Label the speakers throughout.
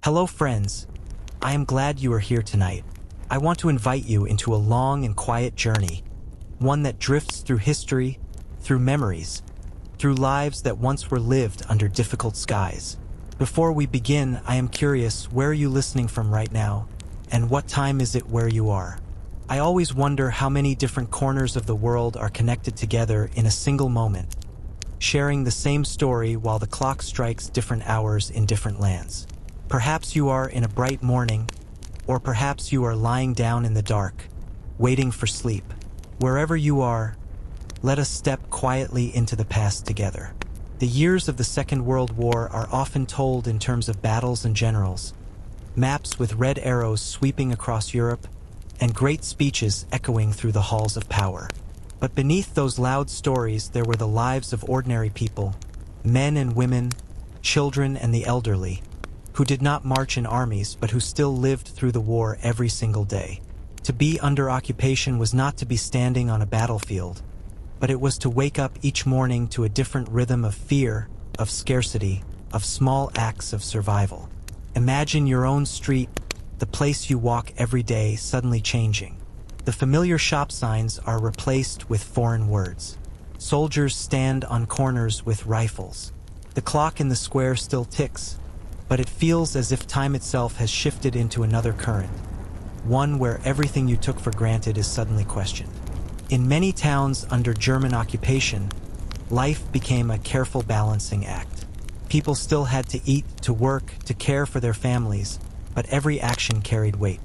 Speaker 1: Hello friends, I am glad you are here tonight. I want to invite you into a long and quiet journey, one that drifts through history, through memories, through lives that once were lived under difficult skies. Before we begin, I am curious, where are you listening from right now, and what time is it where you are? I always wonder how many different corners of the world are connected together in a single moment, sharing the same story while the clock strikes different hours in different lands. Perhaps you are in a bright morning, or perhaps you are lying down in the dark, waiting for sleep. Wherever you are, let us step quietly into the past together. The years of the Second World War are often told in terms of battles and generals, maps with red arrows sweeping across Europe, and great speeches echoing through the halls of power. But beneath those loud stories there were the lives of ordinary people, men and women, children and the elderly, who did not march in armies but who still lived through the war every single day. To be under occupation was not to be standing on a battlefield, but it was to wake up each morning to a different rhythm of fear, of scarcity, of small acts of survival. Imagine your own street, the place you walk every day, suddenly changing. The familiar shop signs are replaced with foreign words. Soldiers stand on corners with rifles. The clock in the square still ticks, but it feels as if time itself has shifted into another current, one where everything you took for granted is suddenly questioned. In many towns under German occupation, life became a careful balancing act. People still had to eat, to work, to care for their families, but every action carried weight.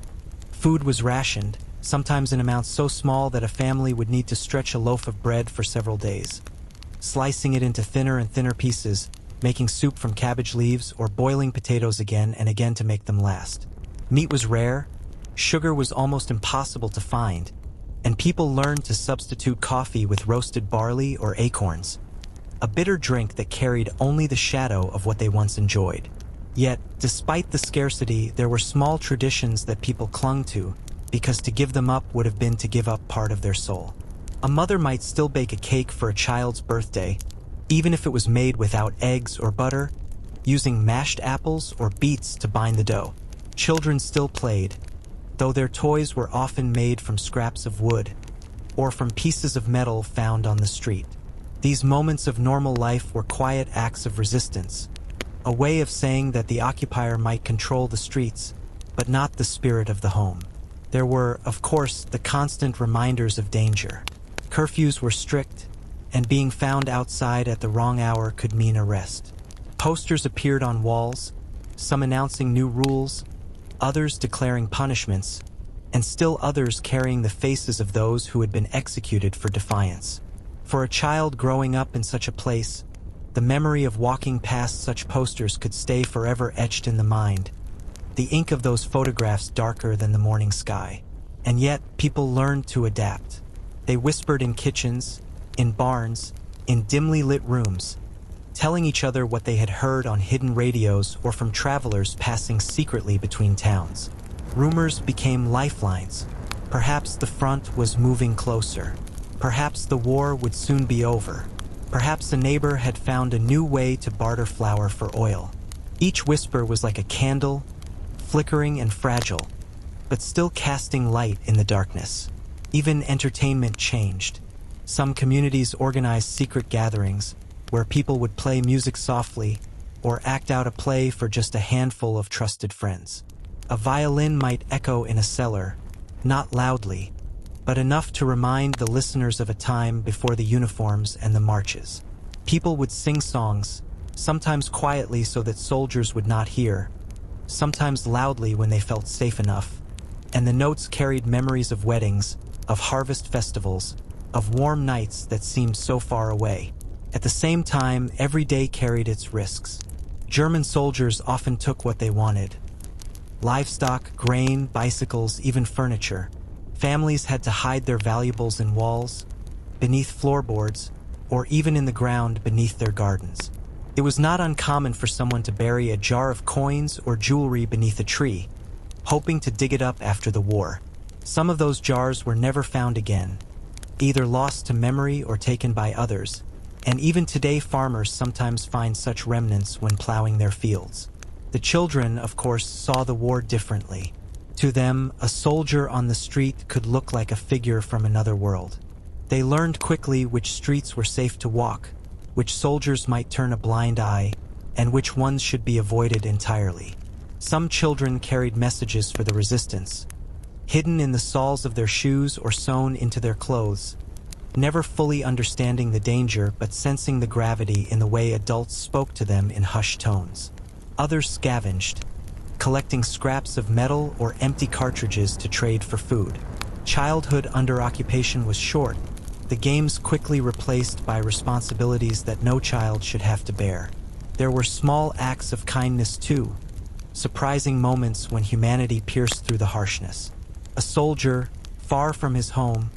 Speaker 1: Food was rationed, sometimes in amounts so small that a family would need to stretch a loaf of bread for several days, slicing it into thinner and thinner pieces, making soup from cabbage leaves, or boiling potatoes again and again to make them last. Meat was rare, sugar was almost impossible to find, and people learned to substitute coffee with roasted barley or acorns, a bitter drink that carried only the shadow of what they once enjoyed. Yet, despite the scarcity, there were small traditions that people clung to, because to give them up would have been to give up part of their soul. A mother might still bake a cake for a child's birthday, even if it was made without eggs or butter, using mashed apples or beets to bind the dough. Children still played, though their toys were often made from scraps of wood or from pieces of metal found on the street. These moments of normal life were quiet acts of resistance, a way of saying that the occupier might control the streets, but not the spirit of the home. There were, of course, the constant reminders of danger. Curfews were strict, and being found outside at the wrong hour could mean arrest. Posters appeared on walls, some announcing new rules, others declaring punishments, and still others carrying the faces of those who had been executed for defiance. For a child growing up in such a place, the memory of walking past such posters could stay forever etched in the mind, the ink of those photographs darker than the morning sky. And yet, people learned to adapt. They whispered in kitchens, in barns, in dimly lit rooms, telling each other what they had heard on hidden radios or from travelers passing secretly between towns. Rumors became lifelines. Perhaps the front was moving closer. Perhaps the war would soon be over. Perhaps a neighbor had found a new way to barter flour for oil. Each whisper was like a candle, flickering and fragile, but still casting light in the darkness. Even entertainment changed. Some communities organized secret gatherings where people would play music softly or act out a play for just a handful of trusted friends. A violin might echo in a cellar, not loudly, but enough to remind the listeners of a time before the uniforms and the marches. People would sing songs, sometimes quietly so that soldiers would not hear, sometimes loudly when they felt safe enough, and the notes carried memories of weddings, of harvest festivals, of warm nights that seemed so far away. At the same time, every day carried its risks. German soldiers often took what they wanted: livestock, grain, bicycles, even furniture. Families had to hide their valuables in walls, beneath floorboards, or even in the ground beneath their gardens. It was not uncommon for someone to bury a jar of coins or jewelry beneath a tree, hoping to dig it up after the war. Some of those jars were never found again, either lost to memory or taken by others, and even today farmers sometimes find such remnants when plowing their fields. The children, of course, saw the war differently. To them, a soldier on the street could look like a figure from another world. They learned quickly which streets were safe to walk, which soldiers might turn a blind eye, and which ones should be avoided entirely. Some children carried messages for the resistance, hidden in the soles of their shoes or sewn into their clothes, never fully understanding the danger but sensing the gravity in the way adults spoke to them in hushed tones. Others scavenged, collecting scraps of metal or empty cartridges to trade for food. Childhood under occupation was short, the games quickly replaced by responsibilities that no child should have to bear. There were small acts of kindness too, surprising moments when humanity pierced through the harshness. A soldier, far from his home,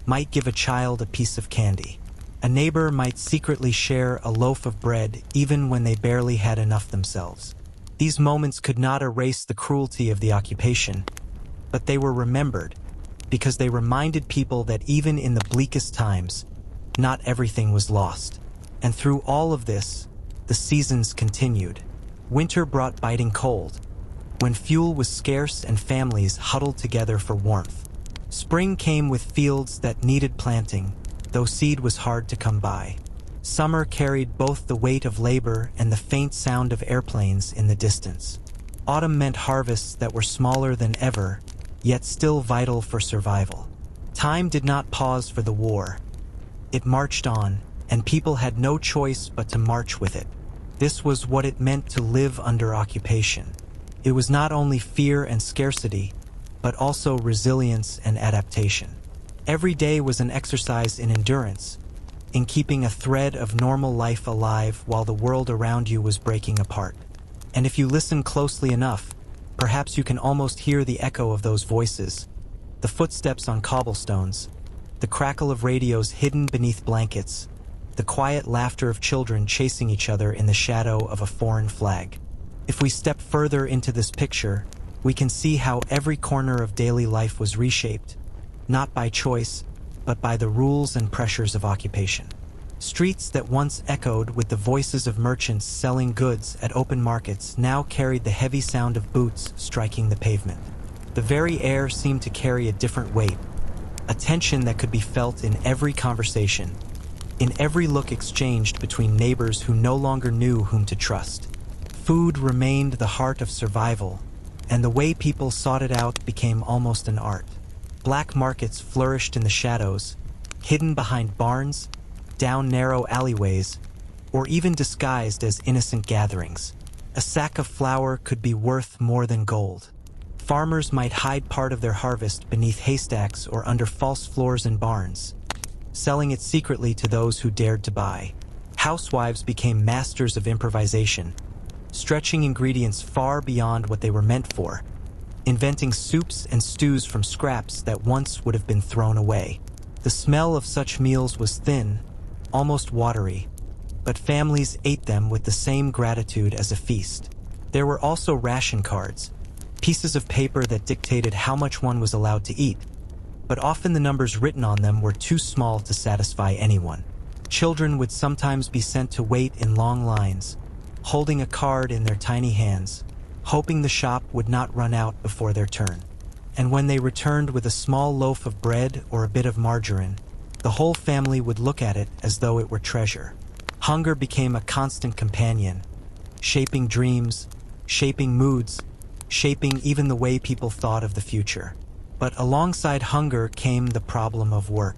Speaker 1: might give a child a piece of candy. A neighbor might secretly share a loaf of bread even when they barely had enough themselves. These moments could not erase the cruelty of the occupation, but they were remembered because they reminded people that even in the bleakest times, not everything was lost. And through all of this, the seasons continued. Winter brought biting cold, when fuel was scarce and families huddled together for warmth. Spring came with fields that needed planting, though seed was hard to come by. Summer carried both the weight of labor and the faint sound of airplanes in the distance. Autumn meant harvests that were smaller than ever, yet still vital for survival. Time did not pause for the war. It marched on, and people had no choice but to march with it. This was what it meant to live under occupation. It was not only fear and scarcity, but also resilience and adaptation. Every day was an exercise in endurance, in keeping a thread of normal life alive while the world around you was breaking apart. And if you listen closely enough, perhaps you can almost hear the echo of those voices, the footsteps on cobblestones, the crackle of radios hidden beneath blankets, the quiet laughter of children chasing each other in the shadow of a foreign flag. If we step further into this picture, we can see how every corner of daily life was reshaped, not by choice, but by the rules and pressures of occupation. Streets that once echoed with the voices of merchants selling goods at open markets now carried the heavy sound of boots striking the pavement. The very air seemed to carry a different weight, a tension that could be felt in every conversation, in every look exchanged between neighbors who no longer knew whom to trust. Food remained the heart of survival, and the way people sought it out became almost an art. Black markets flourished in the shadows, hidden behind barns, down narrow alleyways, or even disguised as innocent gatherings. A sack of flour could be worth more than gold. Farmers might hide part of their harvest beneath haystacks or under false floors in barns, selling it secretly to those who dared to buy. Housewives became masters of improvisation, stretching ingredients far beyond what they were meant for, inventing soups and stews from scraps that once would have been thrown away. The smell of such meals was thin, almost watery, but families ate them with the same gratitude as a feast. There were also ration cards, pieces of paper that dictated how much one was allowed to eat, but often the numbers written on them were too small to satisfy anyone. Children would sometimes be sent to wait in long lines, holding a card in their tiny hands, hoping the shop would not run out before their turn. And when they returned with a small loaf of bread or a bit of margarine, the whole family would look at it as though it were treasure. Hunger became a constant companion, shaping dreams, shaping moods, shaping even the way people thought of the future. But alongside hunger came the problem of work.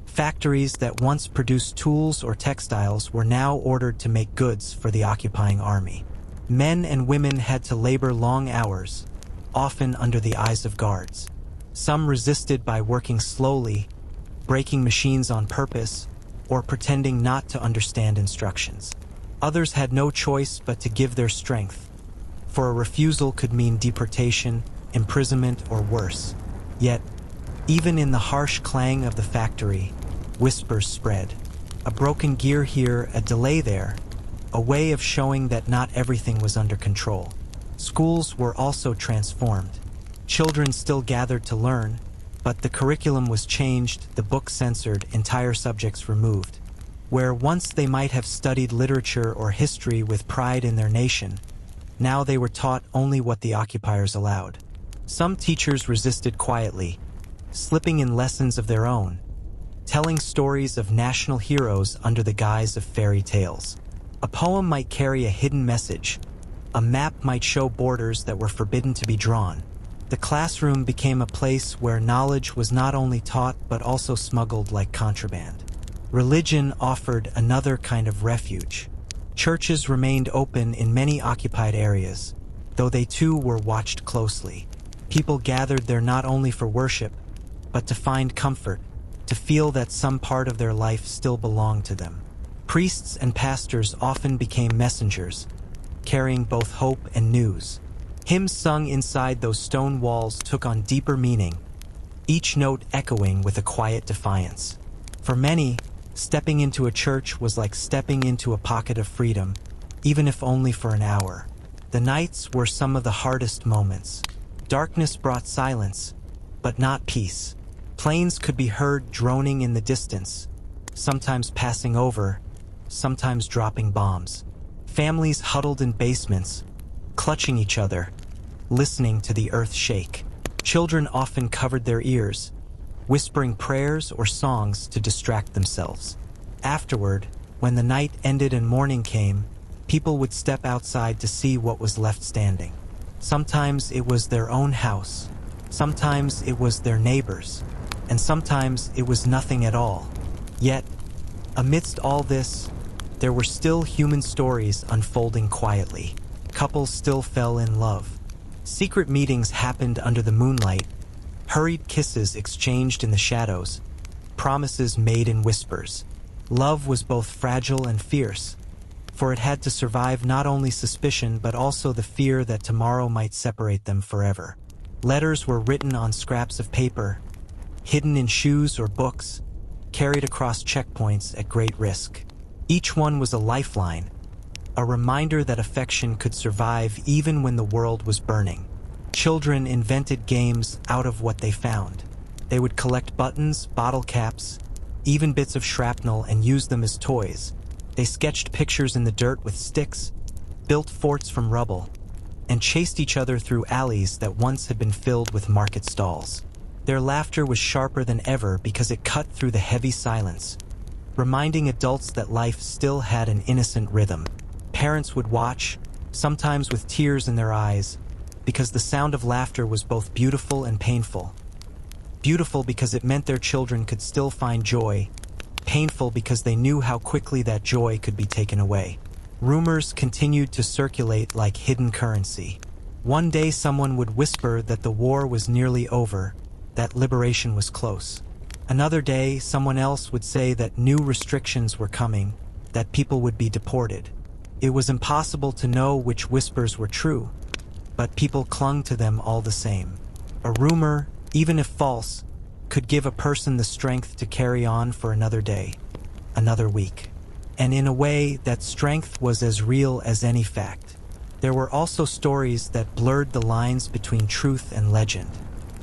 Speaker 1: Factories that once produced tools or textiles were now ordered to make goods for the occupying army. Men and women had to labor long hours, often under the eyes of guards. Some resisted by working slowly, breaking machines on purpose, or pretending not to understand instructions. Others had no choice but to give their strength, for a refusal could mean deportation, imprisonment, or worse. Yet, even in the harsh clang of the factory, whispers spread. A broken gear here, a delay there, a way of showing that not everything was under control. Schools were also transformed. Children still gathered to learn, but the curriculum was changed, the books censored, entire subjects removed. Where once they might have studied literature or history with pride in their nation, Now they were taught only what the occupiers allowed. Some teachers resisted quietly, slipping in lessons of their own, telling stories of national heroes under the guise of fairy tales. A poem might carry a hidden message. A map might show borders that were forbidden to be drawn. The classroom became a place where knowledge was not only taught but also smuggled like contraband. Religion offered another kind of refuge. Churches remained open in many occupied areas, though they too were watched closely. People gathered there not only for worship, but to find comfort, to feel that some part of their life still belonged to them. Priests and pastors often became messengers, carrying both hope and news. Hymns sung inside those stone walls took on deeper meaning, each note echoing with a quiet defiance. For many, stepping into a church was like stepping into a pocket of freedom, even if only for an hour. The nights were some of the hardest moments. Darkness brought silence, but not peace. Planes could be heard droning in the distance, sometimes passing over, sometimes dropping bombs. Families huddled in basements, clutching each other, listening to the earth shake. Children often covered their ears, whispering prayers or songs to distract themselves. Afterward, when the night ended and morning came, people would step outside to see what was left standing. Sometimes it was their own house, sometimes it was their neighbors, and sometimes it was nothing at all. Yet, amidst all this, there were still human stories unfolding quietly. Couples still fell in love. Secret meetings happened under the moonlight, hurried kisses exchanged in the shadows, promises made in whispers. Love was both fragile and fierce, for it had to survive not only suspicion but also the fear that tomorrow might separate them forever. Letters were written on scraps of paper, hidden in shoes or books, carried across checkpoints at great risk. Each one was a lifeline, a reminder that affection could survive even when the world was burning. Children invented games out of what they found. They would collect buttons, bottle caps, even bits of shrapnel and use them as toys. They sketched pictures in the dirt with sticks, built forts from rubble, and chased each other through alleys that once had been filled with market stalls. Their laughter was sharper than ever because it cut through the heavy silence, reminding adults that life still had an innocent rhythm. Parents would watch, sometimes with tears in their eyes, because the sound of laughter was both beautiful and painful. Beautiful because it meant their children could still find joy, painful because they knew how quickly that joy could be taken away. Rumors continued to circulate like hidden currency. One day someone would whisper that the war was nearly over, that liberation was close. Another day, someone else would say that new restrictions were coming, that people would be deported. It was impossible to know which whispers were true, but people clung to them all the same. A rumor, even if false, could give a person the strength to carry on for another day, another week. And in a way, that strength was as real as any fact. There were also stories that blurred the lines between truth and legend.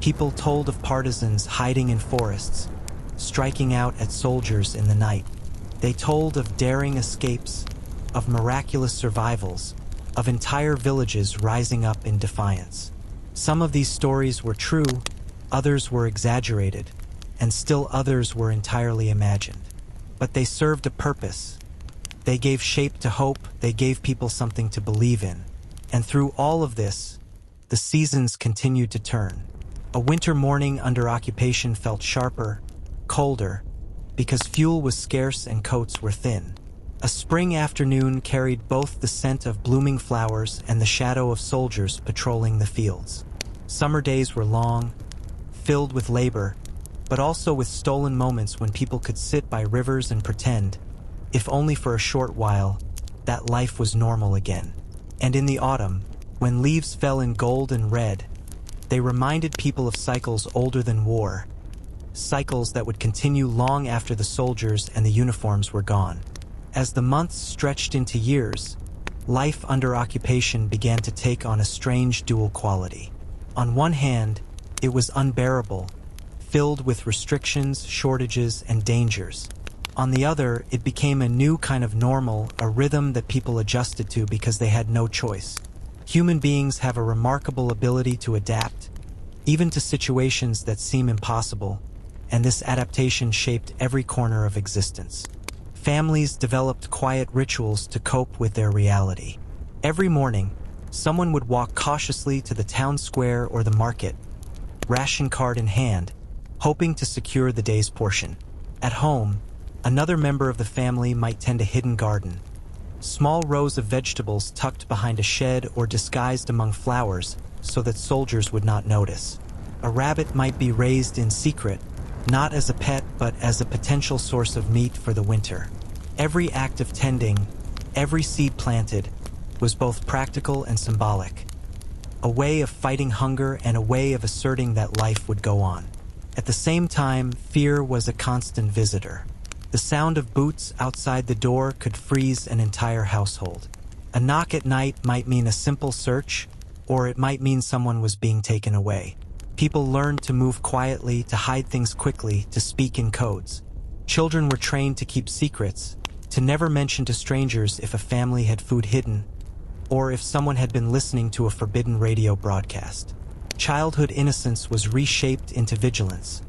Speaker 1: People told of partisans hiding in forests, striking out at soldiers in the night. They told of daring escapes, of miraculous survivals, of entire villages rising up in defiance. Some of these stories were true, others were exaggerated, and still others were entirely imagined. But they served a purpose. They gave shape to hope, they gave people something to believe in. And through all of this, the seasons continued to turn. A winter morning under occupation felt sharper, colder, because fuel was scarce and coats were thin. A spring afternoon carried both the scent of blooming flowers and the shadow of soldiers patrolling the fields. Summer days were long, filled with labor, but also with stolen moments when people could sit by rivers and pretend, if only for a short while, that life was normal again. And in the autumn, when leaves fell in gold and red, they reminded people of cycles older than war, cycles that would continue long after the soldiers and the uniforms were gone. As the months stretched into years, life under occupation began to take on a strange dual quality. On one hand, it was unbearable, filled with restrictions, shortages, and dangers. On the other, it became a new kind of normal, a rhythm that people adjusted to because they had no choice. Human beings have a remarkable ability to adapt, even to situations that seem impossible, and this adaptation shaped every corner of existence. Families developed quiet rituals to cope with their reality. Every morning, someone would walk cautiously to the town square or the market, ration card in hand, hoping to secure the day's portion. At home, another member of the family might tend a hidden garden, small rows of vegetables tucked behind a shed or disguised among flowers so that soldiers would not notice. A rabbit might be raised in secret, not as a pet but as a potential source of meat for the winter. Every act of tending, every seed planted, was both practical and symbolic, a way of fighting hunger and a way of asserting that life would go on. At the same time, fear was a constant visitor. The sound of boots outside the door could freeze an entire household. A knock at night might mean a simple search, or it might mean someone was being taken away. People learned to move quietly, to hide things quickly, to speak in codes. Children were trained to keep secrets, to never mention to strangers if a family had food hidden, or if someone had been listening to a forbidden radio broadcast. Childhood innocence was reshaped into vigilance,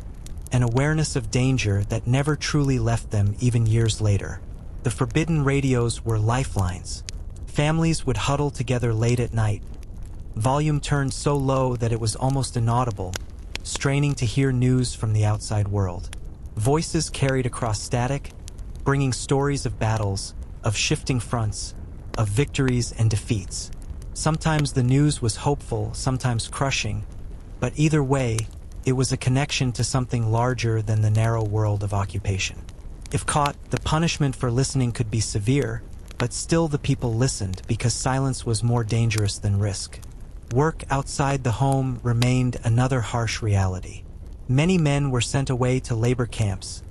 Speaker 1: an awareness of danger that never truly left them even years later. The forbidden radios were lifelines. Families would huddle together late at night, volume turned so low that it was almost inaudible, straining to hear news from the outside world. Voices carried across static, bringing stories of battles, of shifting fronts, of victories and defeats. Sometimes the news was hopeful, sometimes crushing, but either way, it was a connection to something larger than the narrow world of occupation. If caught, the punishment for listening could be severe, but still the people listened because silence was more dangerous than risk. Work outside the home remained another harsh reality. Many men were sent away to labor camps,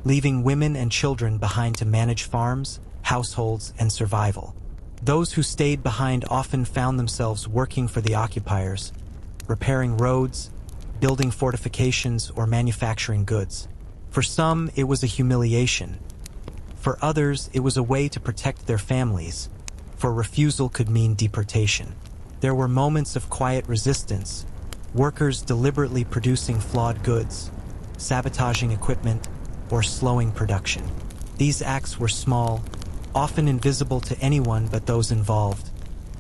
Speaker 1: leaving women and children behind to manage farms, households, and survival. Those who stayed behind often found themselves working for the occupiers, repairing roads, building fortifications, or manufacturing goods. For some, it was a humiliation. For others, it was a way to protect their families, for refusal could mean deportation. There were moments of quiet resistance, workers deliberately producing flawed goods, sabotaging equipment, or slowing production. These acts were small, often invisible to anyone but those involved,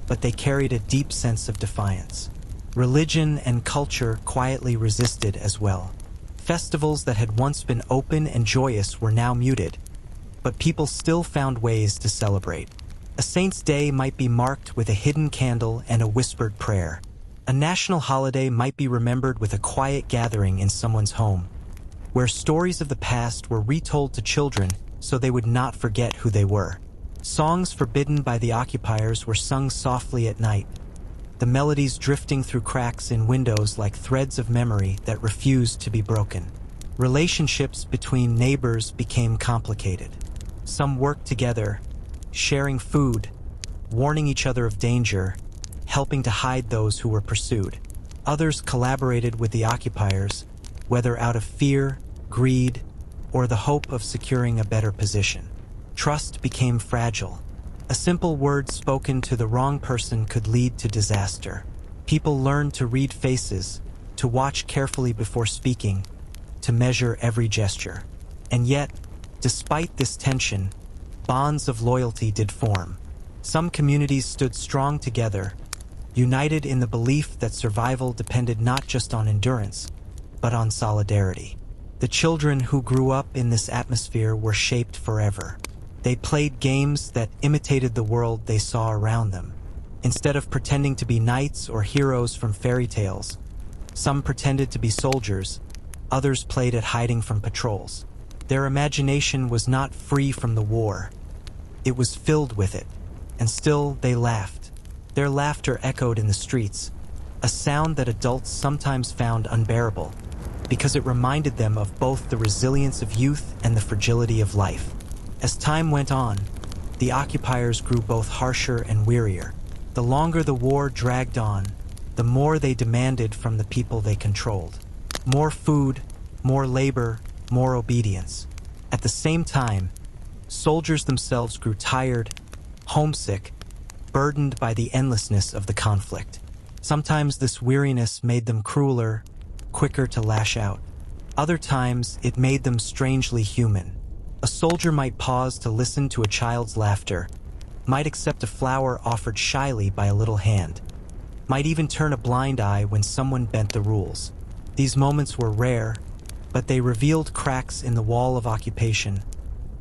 Speaker 1: but they carried a deep sense of defiance. Religion and culture quietly resisted as well. Festivals that had once been open and joyous were now muted, but people still found ways to celebrate. A saint's day might be marked with a hidden candle and a whispered prayer. A national holiday might be remembered with a quiet gathering in someone's home, where stories of the past were retold to children so they would not forget who they were. Songs forbidden by the occupiers were sung softly at night, the melodies drifting through cracks in windows like threads of memory that refused to be broken. Relationships between neighbors became complicated. Some worked together, sharing food, warning each other of danger, helping to hide those who were pursued. Others collaborated with the occupiers, whether out of fear, greed, or the hope of securing a better position. Trust became fragile. A simple word spoken to the wrong person could lead to disaster. People learned to read faces, to watch carefully before speaking, to measure every gesture. And yet, despite this tension, bonds of loyalty did form. Some communities stood strong together, united in the belief that survival depended not just on endurance, but on solidarity. The children who grew up in this atmosphere were shaped forever. They played games that imitated the world they saw around them. Instead of pretending to be knights or heroes from fairy tales, some pretended to be soldiers, others played at hiding from patrols. Their imagination was not free from the war. It was filled with it, and still they laughed. Their laughter echoed in the streets, a sound that adults sometimes found unbearable, because it reminded them of both the resilience of youth and the fragility of life. As time went on, the occupiers grew both harsher and wearier. The longer the war dragged on, the more they demanded from the people they controlled. More food, more labor, more obedience. At the same time, soldiers themselves grew tired, homesick, burdened by the endlessness of the conflict. Sometimes this weariness made them crueler, quicker to lash out. Other times, it made them strangely human. A soldier might pause to listen to a child's laughter, might accept a flower offered shyly by a little hand, might even turn a blind eye when someone bent the rules. These moments were rare, but they revealed cracks in the wall of occupation,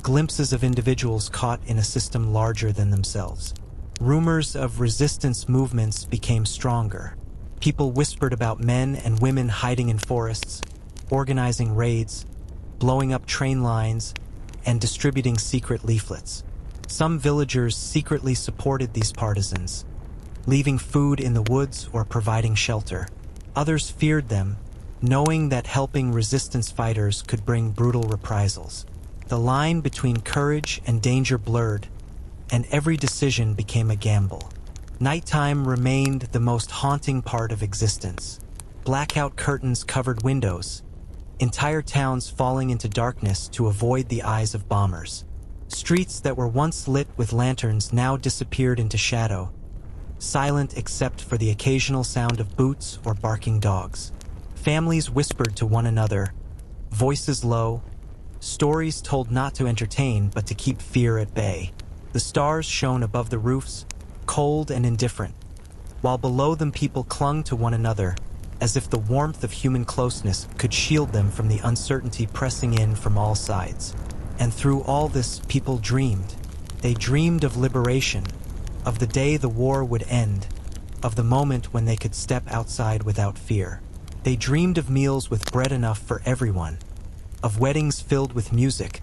Speaker 1: glimpses of individuals caught in a system larger than themselves. Rumors of resistance movements became stronger. People whispered about men and women hiding in forests, organizing raids, blowing up train lines, and distributing secret leaflets. Some villagers secretly supported these partisans, leaving food in the woods or providing shelter. Others feared them, knowing that helping resistance fighters could bring brutal reprisals. The line between courage and danger blurred, and every decision became a gamble. Nighttime remained the most haunting part of existence. Blackout curtains covered windows, entire towns falling into darkness to avoid the eyes of bombers. Streets that were once lit with lanterns now disappeared into shadow, silent except for the occasional sound of boots or barking dogs. Families whispered to one another, voices low, stories told not to entertain but to keep fear at bay. The stars shone above the roofs, cold and indifferent, while below them people clung to one another, as if the warmth of human closeness could shield them from the uncertainty pressing in from all sides. And through all this, people dreamed. They dreamed of liberation, of the day the war would end, of the moment when they could step outside without fear. They dreamed of meals with bread enough for everyone, of weddings filled with music,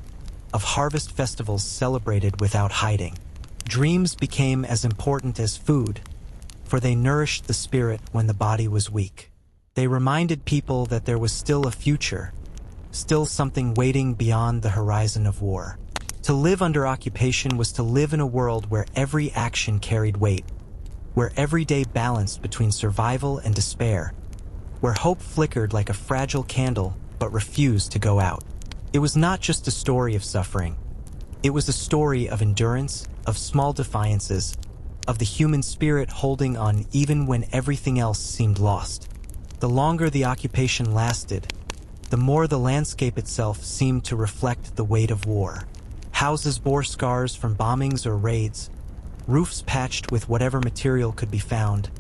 Speaker 1: of harvest festivals celebrated without hiding. Dreams became as important as food, for they nourished the spirit when the body was weak. They reminded people that there was still a future, still something waiting beyond the horizon of war. To live under occupation was to live in a world where every action carried weight, where every day balanced between survival and despair, where hope flickered like a fragile candle but refused to go out. It was not just a story of suffering. It was a story of endurance, of small defiances, of the human spirit holding on even when everything else seemed lost. The longer the occupation lasted, the more the landscape itself seemed to reflect the weight of war. Houses bore scars from bombings or raids, roofs patched with whatever material could be found,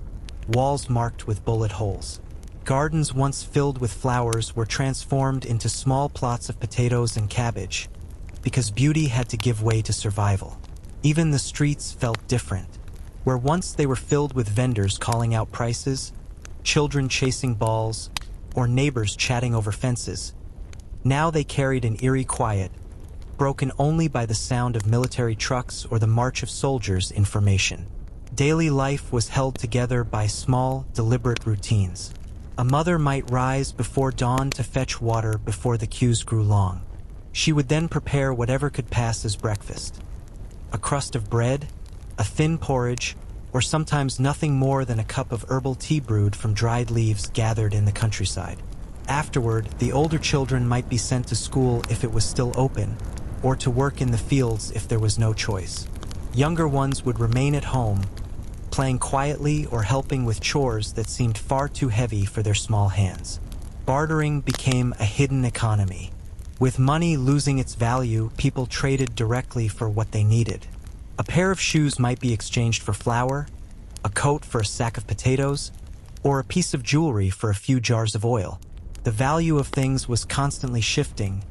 Speaker 1: walls marked with bullet holes. Gardens once filled with flowers were transformed into small plots of potatoes and cabbage, because beauty had to give way to survival. Even the streets felt different. Where once they were filled with vendors calling out prices, children chasing balls, or neighbors chatting over fences, now they carried an eerie quiet, broken only by the sound of military trucks or the march of soldiers in formation. Daily life was held together by small, deliberate routines. A mother might rise before dawn to fetch water before the queues grew long. She would then prepare whatever could pass as breakfast. A crust of bread, a thin porridge, or sometimes nothing more than a cup of herbal tea brewed from dried leaves gathered in the countryside. Afterward, the older children might be sent to school if it was still open, or to work in the fields if there was no choice. Younger ones would remain at home, playing quietly or helping with chores that seemed far too heavy for their small hands. Bartering became a hidden economy. With money losing its value, people traded directly for what they needed. A pair of shoes might be exchanged for flour, a coat for a sack of potatoes, or a piece of jewelry for a few jars of oil. The value of things was constantly shifting,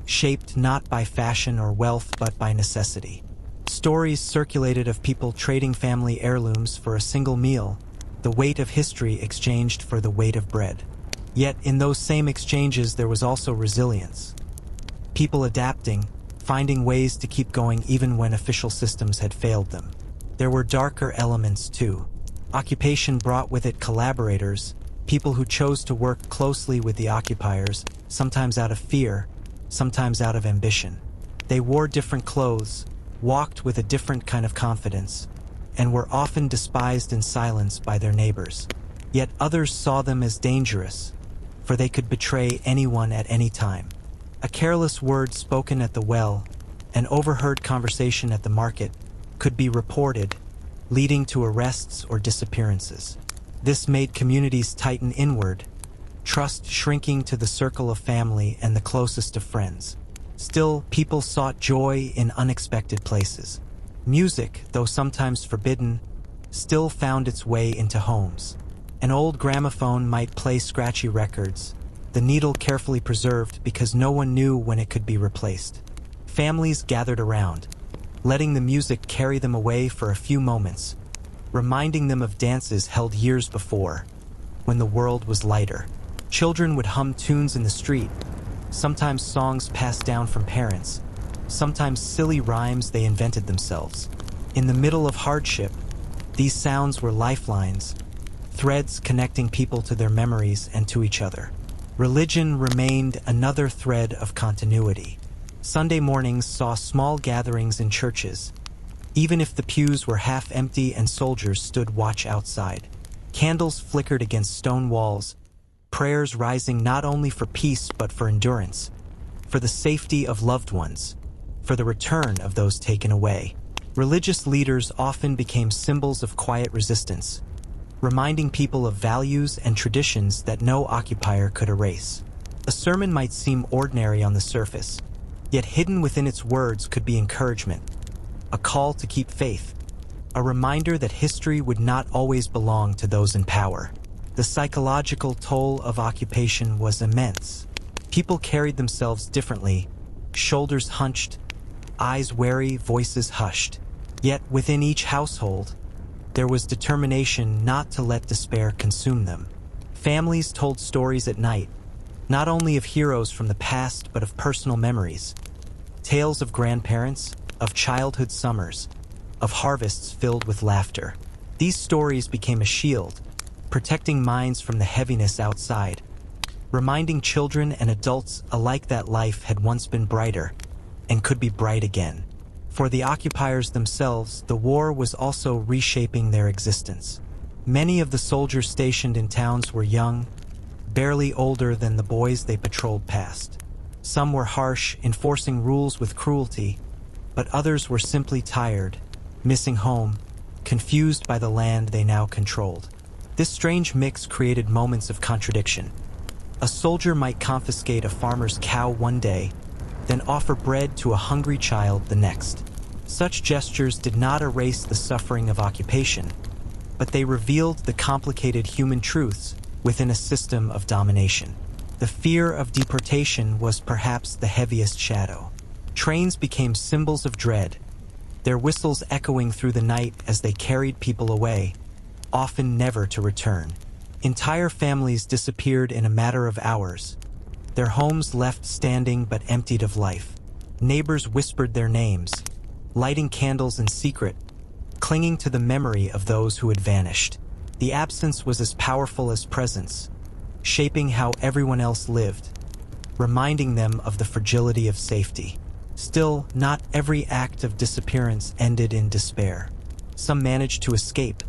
Speaker 1: shaped not by fashion or wealth but by necessity. Stories circulated of people trading family heirlooms for a single meal, the weight of history exchanged for the weight of bread. Yet in those same exchanges there was also resilience. People adapting, finding ways to keep going even when official systems had failed them. There were darker elements too. Occupation brought with it collaborators, people who chose to work closely with the occupiers, sometimes out of fear, sometimes out of ambition. They wore different clothes, walked with a different kind of confidence, and were often despised in silence by their neighbors. Yet others saw them as dangerous, for they could betray anyone at any time. A careless word spoken at the well, an overheard conversation at the market, could be reported, leading to arrests or disappearances. This made communities tighten inward, trust shrinking to the circle of family and the closest of friends. Still, people sought joy in unexpected places. Music, though sometimes forbidden, still found its way into homes. An old gramophone might play scratchy records, the needle carefully preserved because no one knew when it could be replaced. Families gathered around, letting the music carry them away for a few moments, reminding them of dances held years before, when the world was lighter. Children would hum tunes in the street, sometimes songs passed down from parents, sometimes silly rhymes they invented themselves. In the middle of hardship, these sounds were lifelines, threads connecting people to their memories and to each other. Religion remained another thread of continuity. Sunday mornings saw small gatherings in churches, even if the pews were half empty and soldiers stood watch outside. Candles flickered against stone walls, prayers rising not only for peace but for endurance, for the safety of loved ones, for the return of those taken away. Religious leaders often became symbols of quiet resistance, reminding people of values and traditions that no occupier could erase. A sermon might seem ordinary on the surface, yet hidden within its words could be encouragement, a call to keep faith, a reminder that history would not always belong to those in power. The psychological toll of occupation was immense. People carried themselves differently, shoulders hunched, eyes wary, voices hushed. Yet within each household, there was determination not to let despair consume them. Families told stories at night, not only of heroes from the past but of personal memories. Tales of grandparents, of childhood summers, of harvests filled with laughter. These stories became a shield, protecting minds from the heaviness outside, reminding children and adults alike that life had once been brighter and could be bright again. For the occupiers themselves, the war was also reshaping their existence. Many of the soldiers stationed in towns were young, barely older than the boys they patrolled past. Some were harsh, enforcing rules with cruelty, but others were simply tired, missing home, confused by the land they now controlled. This strange mix created moments of contradiction. A soldier might confiscate a farmer's cow one day, then offer bread to a hungry child the next. Such gestures did not erase the suffering of occupation, but they revealed the complicated human truths within a system of domination. The fear of deportation was perhaps the heaviest shadow. Trains became symbols of dread, their whistles echoing through the night as they carried people away, often never to return. Entire families disappeared in a matter of hours, their homes left standing but emptied of life. Neighbors whispered their names, lighting candles in secret, clinging to the memory of those who had vanished. The absence was as powerful as presence, shaping how everyone else lived, reminding them of the fragility of safety. Still, not every act of disappearance ended in despair. Some managed to escape,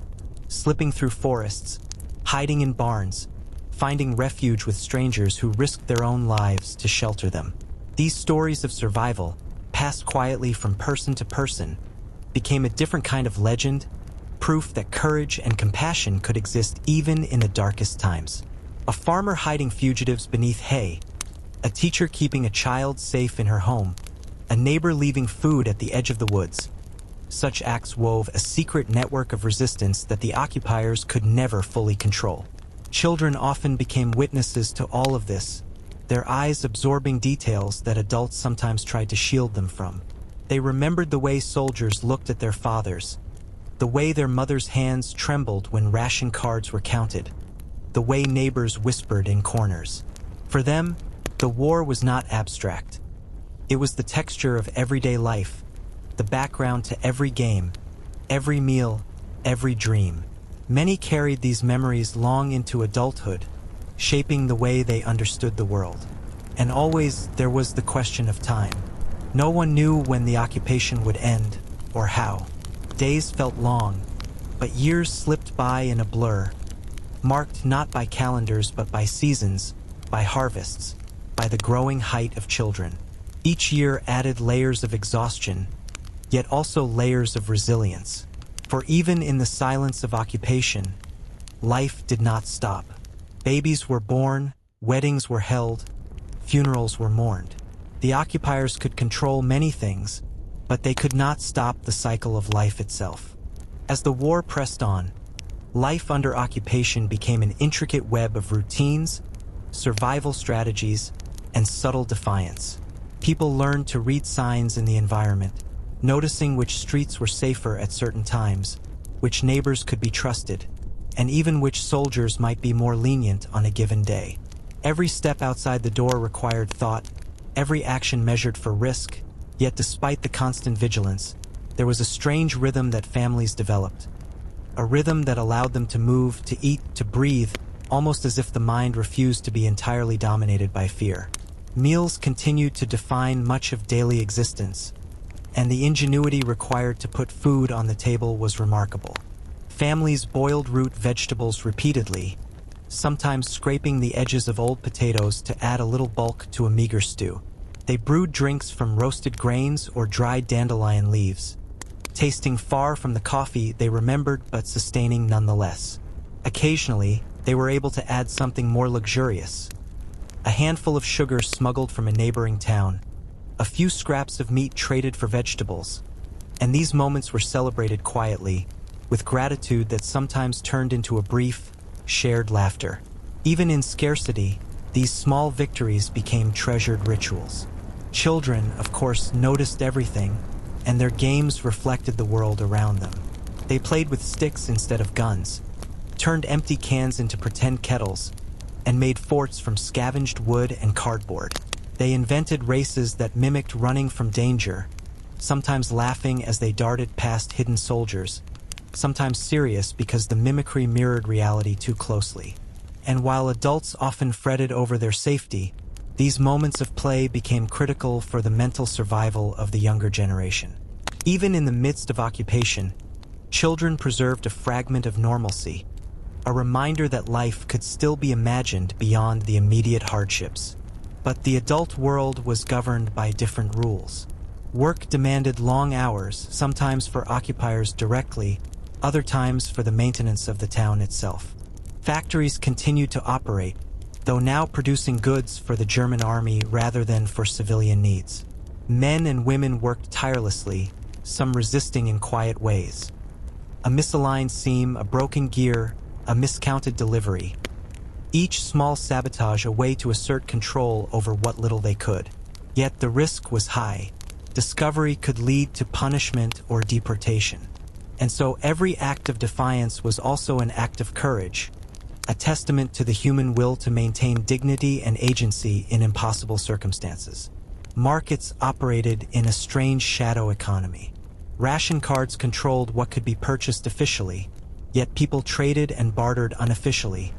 Speaker 1: slipping through forests, hiding in barns, finding refuge with strangers who risked their own lives to shelter them. These stories of survival, passed quietly from person to person, became a different kind of legend, proof that courage and compassion could exist even in the darkest times. A farmer hiding fugitives beneath hay, a teacher keeping a child safe in her home, a neighbor leaving food at the edge of the woods. Such acts wove a secret network of resistance that the occupiers could never fully control. Children often became witnesses to all of this, their eyes absorbing details that adults sometimes tried to shield them from. They remembered the way soldiers looked at their fathers, the way their mothers' hands trembled when ration cards were counted, the way neighbors whispered in corners. For them, the war was not abstract. It was the texture of everyday life, the background to every game, every meal, every dream. Many carried these memories long into adulthood, shaping the way they understood the world. And always there was the question of time. No one knew when the occupation would end, or how. Days felt long, but years slipped by in a blur, marked not by calendars but by seasons, by harvests, by the growing height of children. Each year added layers of exhaustion, yet also layers of resilience. For even in the silence of occupation, life did not stop. Babies were born, weddings were held, funerals were mourned. The occupiers could control many things, but they could not stop the cycle of life itself. As the war pressed on, life under occupation became an intricate web of routines, survival strategies, and subtle defiance. People learned to read signs in the environment, noticing which streets were safer at certain times, which neighbors could be trusted, and even which soldiers might be more lenient on a given day. Every step outside the door required thought, every action measured for risk, yet despite the constant vigilance, there was a strange rhythm that families developed. A rhythm that allowed them to move, to eat, to breathe, almost as if the mind refused to be entirely dominated by fear. Meals continued to define much of daily existence, and the ingenuity required to put food on the table was remarkable. Families boiled root vegetables repeatedly, sometimes scraping the edges of old potatoes to add a little bulk to a meager stew. They brewed drinks from roasted grains or dried dandelion leaves, tasting far from the coffee they remembered but sustaining nonetheless. Occasionally, they were able to add something more luxurious. A handful of sugar smuggled from a neighboring town, a few scraps of meat traded for vegetables, and these moments were celebrated quietly, with gratitude that sometimes turned into a brief, shared laughter. Even in scarcity, these small victories became treasured rituals. Children, of course, noticed everything, and their games reflected the world around them. They played with sticks instead of guns, turned empty cans into pretend kettles, and made forts from scavenged wood and cardboard. They invented races that mimicked running from danger, sometimes laughing as they darted past hidden soldiers, sometimes serious because the mimicry mirrored reality too closely. And while adults often fretted over their safety, these moments of play became critical for the mental survival of the younger generation. Even in the midst of occupation, children preserved a fragment of normalcy, a reminder that life could still be imagined beyond the immediate hardships. But the adult world was governed by different rules. Work demanded long hours, sometimes for occupiers directly, other times for the maintenance of the town itself. Factories continued to operate, though now producing goods for the German army rather than for civilian needs. Men and women worked tirelessly, some resisting in quiet ways. A misaligned seam, a broken gear, a miscounted delivery. Each small sabotage a way to assert control over what little they could. Yet the risk was high. Discovery could lead to punishment or deportation. And so every act of defiance was also an act of courage, a testament to the human will to maintain dignity and agency in impossible circumstances. Markets operated in a strange shadow economy. Ration cards controlled what could be purchased officially, yet people traded and bartered unofficially,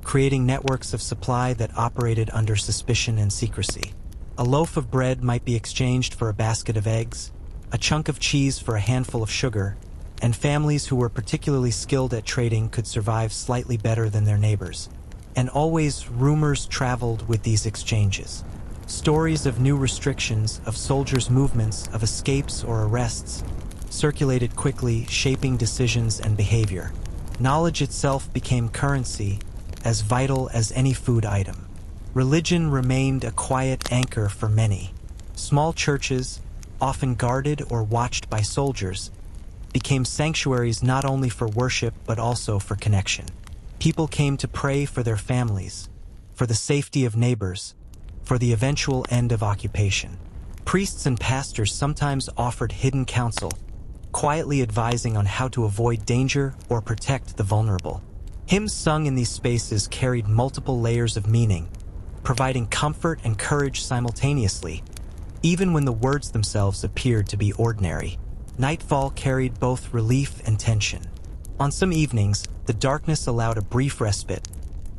Speaker 1: creating networks of supply that operated under suspicion and secrecy. A loaf of bread might be exchanged for a basket of eggs, a chunk of cheese for a handful of sugar, and families who were particularly skilled at trading could survive slightly better than their neighbors. And always rumors traveled with these exchanges. Stories of new restrictions, of soldiers' movements, of escapes or arrests, circulated quickly, shaping decisions and behavior. Knowledge itself became currency, as vital as any food item. Religion remained a quiet anchor for many. Small churches, often guarded or watched by soldiers, became sanctuaries not only for worship but also for connection. People came to pray for their families, for the safety of neighbors, for the eventual end of occupation. Priests and pastors sometimes offered hidden counsel, quietly advising on how to avoid danger or protect the vulnerable. Hymns sung in these spaces carried multiple layers of meaning, providing comfort and courage simultaneously, even when the words themselves appeared to be ordinary. Nightfall carried both relief and tension. On some evenings, the darkness allowed a brief respite,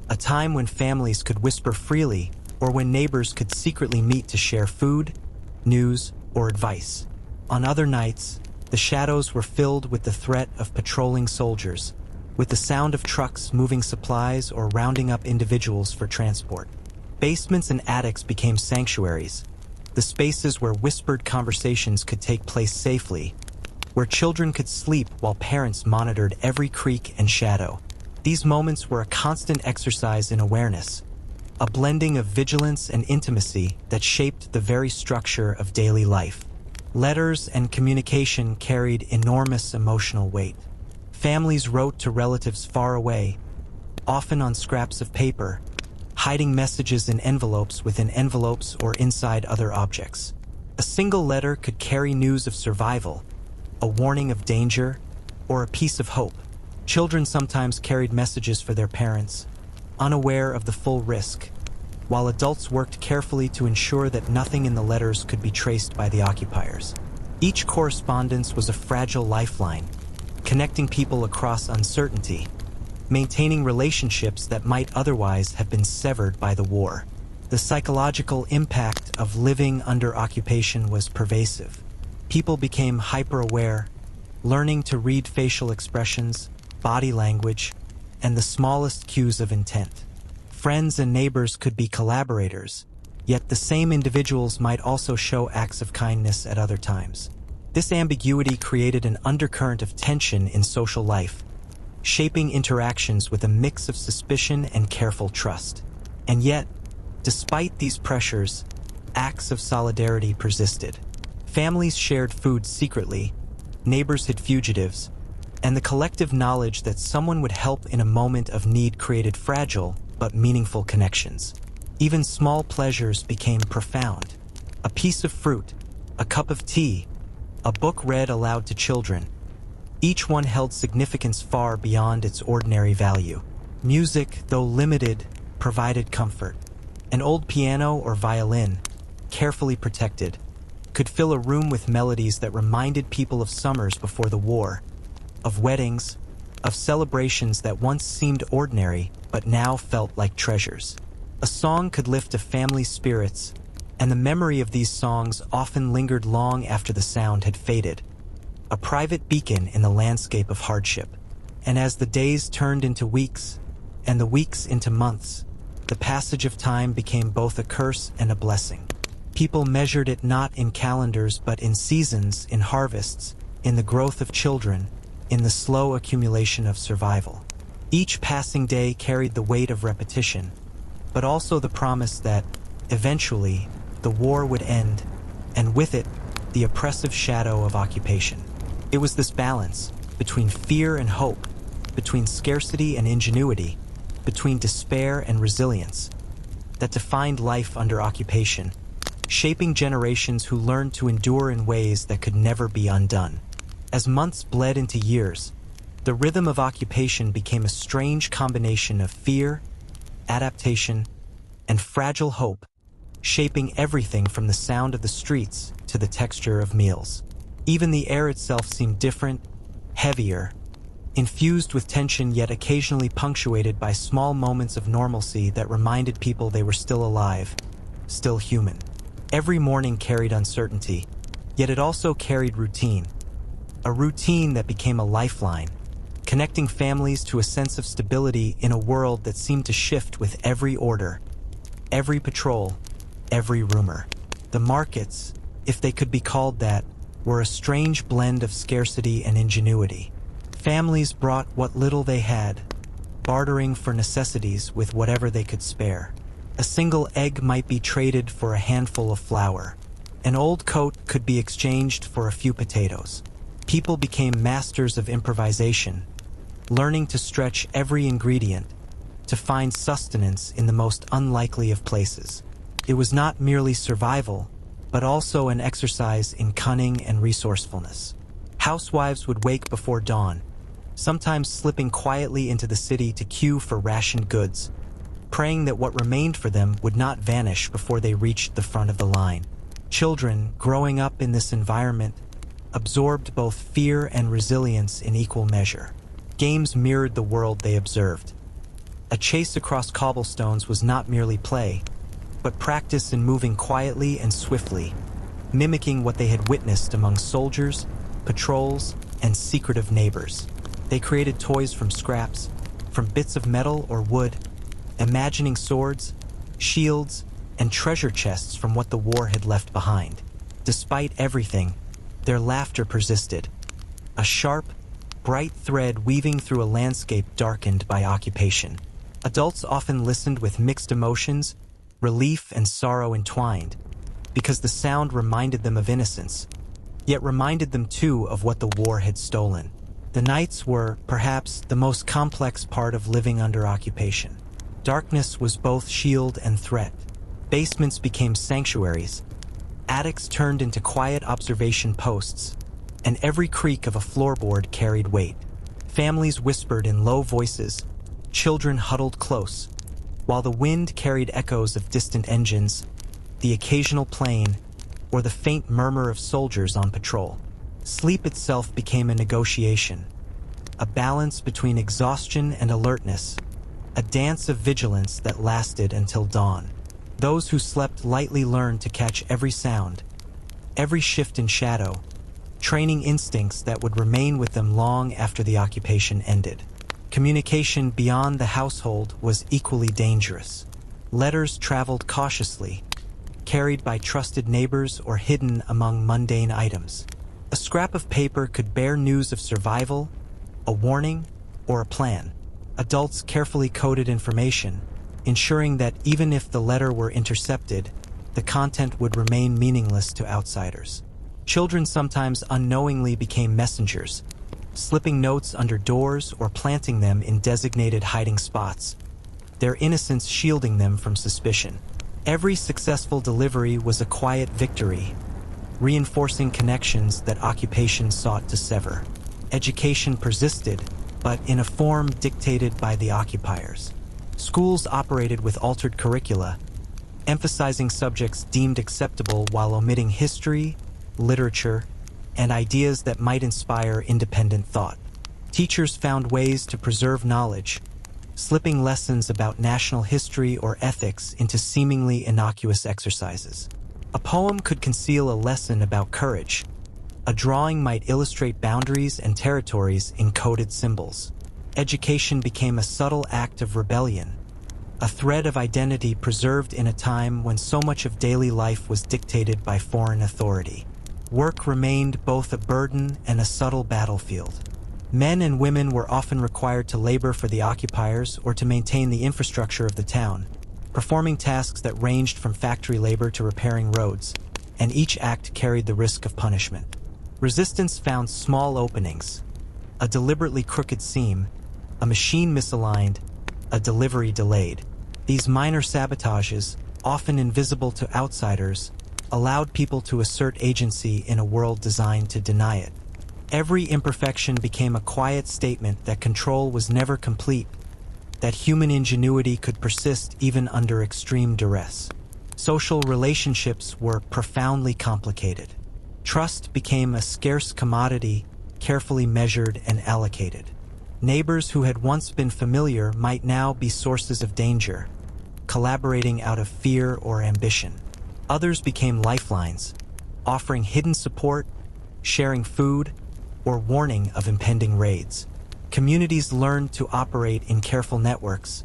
Speaker 1: a time when families could whisper freely or when neighbors could secretly meet to share food, news, or advice. On other nights, the shadows were filled with the threat of patrolling soldiers, with the sound of trucks moving supplies or rounding up individuals for transport. Basements and attics became sanctuaries, the spaces where whispered conversations could take place safely, where children could sleep while parents monitored every creak and shadow. These moments were a constant exercise in awareness, a blending of vigilance and intimacy that shaped the very structure of daily life. Letters and communication carried enormous emotional weight. Families wrote to relatives far away, often on scraps of paper, hiding messages in envelopes within envelopes or inside other objects. A single letter could carry news of survival, a warning of danger, or a piece of hope. Children sometimes carried messages for their parents, unaware of the full risk, while adults worked carefully to ensure that nothing in the letters could be traced by the occupiers. Each correspondence was a fragile lifeline, connecting people across uncertainty, maintaining relationships that might otherwise have been severed by the war. The psychological impact of living under occupation was pervasive. People became hyper-aware, learning to read facial expressions, body language, and the smallest cues of intent. Friends and neighbors could be collaborators, yet the same individuals might also show acts of kindness at other times. This ambiguity created an undercurrent of tension in social life, shaping interactions with a mix of suspicion and careful trust. And yet, despite these pressures, acts of solidarity persisted. Families shared food secretly, neighbors hid fugitives, and the collective knowledge that someone would help in a moment of need created fragile but meaningful connections. Even small pleasures became profound. A piece of fruit, a cup of tea, a book read aloud to children. Each one held significance far beyond its ordinary value. Music, though limited, provided comfort. An old piano or violin, carefully protected, could fill a room with melodies that reminded people of summers before the war, of weddings, of celebrations that once seemed ordinary but now felt like treasures. A song could lift a family's spirits, and the memory of these songs often lingered long after the sound had faded, a private beacon in the landscape of hardship. And as the days turned into weeks, and the weeks into months, the passage of time became both a curse and a blessing. People measured it not in calendars but in seasons, in harvests, in the growth of children, in the slow accumulation of survival. Each passing day carried the weight of repetition, but also the promise that, eventually, the war would end, and with it, the oppressive shadow of occupation. It was this balance, between fear and hope, between scarcity and ingenuity, between despair and resilience, that defined life under occupation, shaping generations who learned to endure in ways that could never be undone. As months bled into years, the rhythm of occupation became a strange combination of fear, adaptation, and fragile hope, shaping everything from the sound of the streets to the texture of meals. Even the air itself seemed different, heavier, infused with tension yet occasionally punctuated by small moments of normalcy that reminded people they were still alive, still human. Every morning carried uncertainty, yet it also carried routine. A routine that became a lifeline, connecting families to a sense of stability in a world that seemed to shift with every order, every patrol, every rumor. The markets, if they could be called that, were a strange blend of scarcity and ingenuity. Families brought what little they had, bartering for necessities with whatever they could spare. A single egg might be traded for a handful of flour. An old coat could be exchanged for a few potatoes. People became masters of improvisation, learning to stretch every ingredient, to find sustenance in the most unlikely of places. It was not merely survival, but also an exercise in cunning and resourcefulness. Housewives would wake before dawn, sometimes slipping quietly into the city to queue for rationed goods, praying that what remained for them would not vanish before they reached the front of the line. Children, growing up in this environment, absorbed both fear and resilience in equal measure. Games mirrored the world they observed. A chase across cobblestones was not merely play, but practice in moving quietly and swiftly, mimicking what they had witnessed among soldiers, patrols, and secretive neighbors. They created toys from scraps, from bits of metal or wood, imagining swords, shields, and treasure chests from what the war had left behind. Despite everything, their laughter persisted, a sharp, bright thread weaving through a landscape darkened by occupation. Adults often listened with mixed emotions, relief and sorrow entwined, because the sound reminded them of innocence, yet reminded them too of what the war had stolen. The nights were, perhaps, the most complex part of living under occupation. Darkness was both shield and threat. Basements became sanctuaries, attics turned into quiet observation posts, and every creak of a floorboard carried weight. Families whispered in low voices, children huddled close, while the wind carried echoes of distant engines, the occasional plane, or the faint murmur of soldiers on patrol. Sleep itself became a negotiation, a balance between exhaustion and alertness, a dance of vigilance that lasted until dawn. Those who slept lightly learned to catch every sound, every shift in shadow, training instincts that would remain with them long after the occupation ended. Communication beyond the household was equally dangerous. Letters traveled cautiously, carried by trusted neighbors or hidden among mundane items. A scrap of paper could bear news of survival, a warning, or a plan. Adults carefully coded information, ensuring that even if the letter were intercepted, the content would remain meaningless to outsiders. Children sometimes unknowingly became messengers, slipping notes under doors or planting them in designated hiding spots, their innocence shielding them from suspicion. Every successful delivery was a quiet victory, reinforcing connections that occupation sought to sever. Education persisted, but in a form dictated by the occupiers. Schools operated with altered curricula, emphasizing subjects deemed acceptable while omitting history, literature, and ideas that might inspire independent thought. Teachers found ways to preserve knowledge, slipping lessons about national history or ethics into seemingly innocuous exercises. A poem could conceal a lesson about courage. A drawing might illustrate boundaries and territories in coded symbols. Education became a subtle act of rebellion, a thread of identity preserved in a time when so much of daily life was dictated by foreign authority. Work remained both a burden and a subtle battlefield. Men and women were often required to labor for the occupiers or to maintain the infrastructure of the town, performing tasks that ranged from factory labor to repairing roads, and each act carried the risk of punishment. Resistance found small openings, a deliberately crooked seam, a machine misaligned, a delivery delayed. These minor sabotages, often invisible to outsiders, allowed people to assert agency in a world designed to deny it. Every imperfection became a quiet statement that control was never complete, that human ingenuity could persist even under extreme duress. Social relationships were profoundly complicated. Trust became a scarce commodity, carefully measured and allocated. Neighbors who had once been familiar might now be sources of danger, collaborating out of fear or ambition. Others became lifelines, offering hidden support, sharing food, or warning of impending raids. Communities learned to operate in careful networks,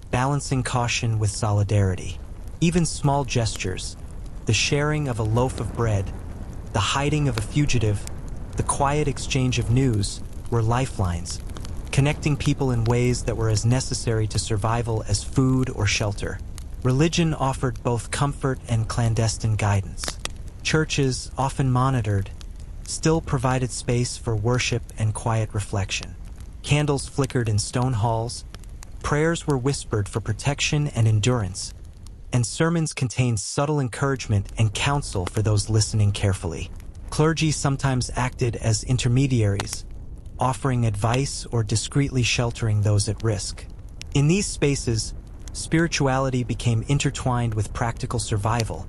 Speaker 1: balancing caution with solidarity. Even small gestures, the sharing of a loaf of bread, the hiding of a fugitive, the quiet exchange of news, were lifelines, connecting people in ways that were as necessary to survival as food or shelter. Religion offered both comfort and clandestine guidance. Churches, often monitored, still provided space for worship and quiet reflection. Candles flickered in stone halls, prayers were whispered for protection and endurance, and sermons contained subtle encouragement and counsel for those listening carefully. Clergy sometimes acted as intermediaries, offering advice or discreetly sheltering those at risk. In these spaces, spirituality became intertwined with practical survival,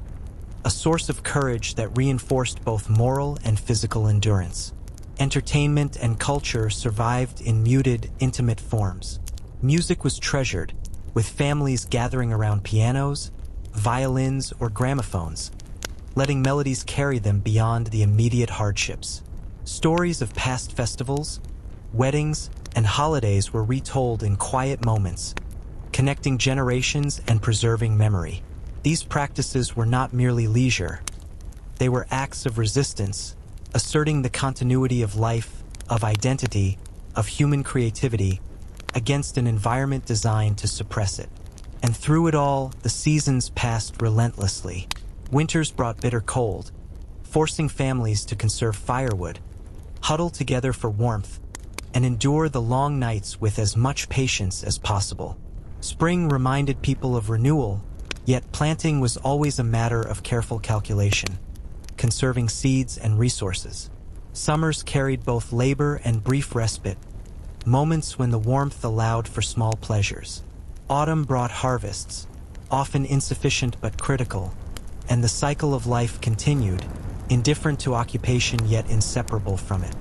Speaker 1: a source of courage that reinforced both moral and physical endurance. Entertainment and culture survived in muted, intimate forms. Music was treasured, with families gathering around pianos, violins, or gramophones, letting melodies carry them beyond the immediate hardships. Stories of past festivals, weddings, and holidays were retold in quiet moments, connecting generations and preserving memory. These practices were not merely leisure. They were acts of resistance, asserting the continuity of life of identity, of human creativity, against an environment designed to suppress it. And through it all, the seasons passed relentlessly. Winters brought bitter cold, forcing families to conserve firewood, huddle together for warmth, and endure the long nights with as much patience as possible. Spring reminded people of renewal, yet planting was always a matter of careful calculation, conserving seeds and resources. Summers carried both labor and brief respite, moments when the warmth allowed for small pleasures. Autumn brought harvests, often insufficient but critical, and the cycle of life continued, indifferent to occupation yet inseparable from it.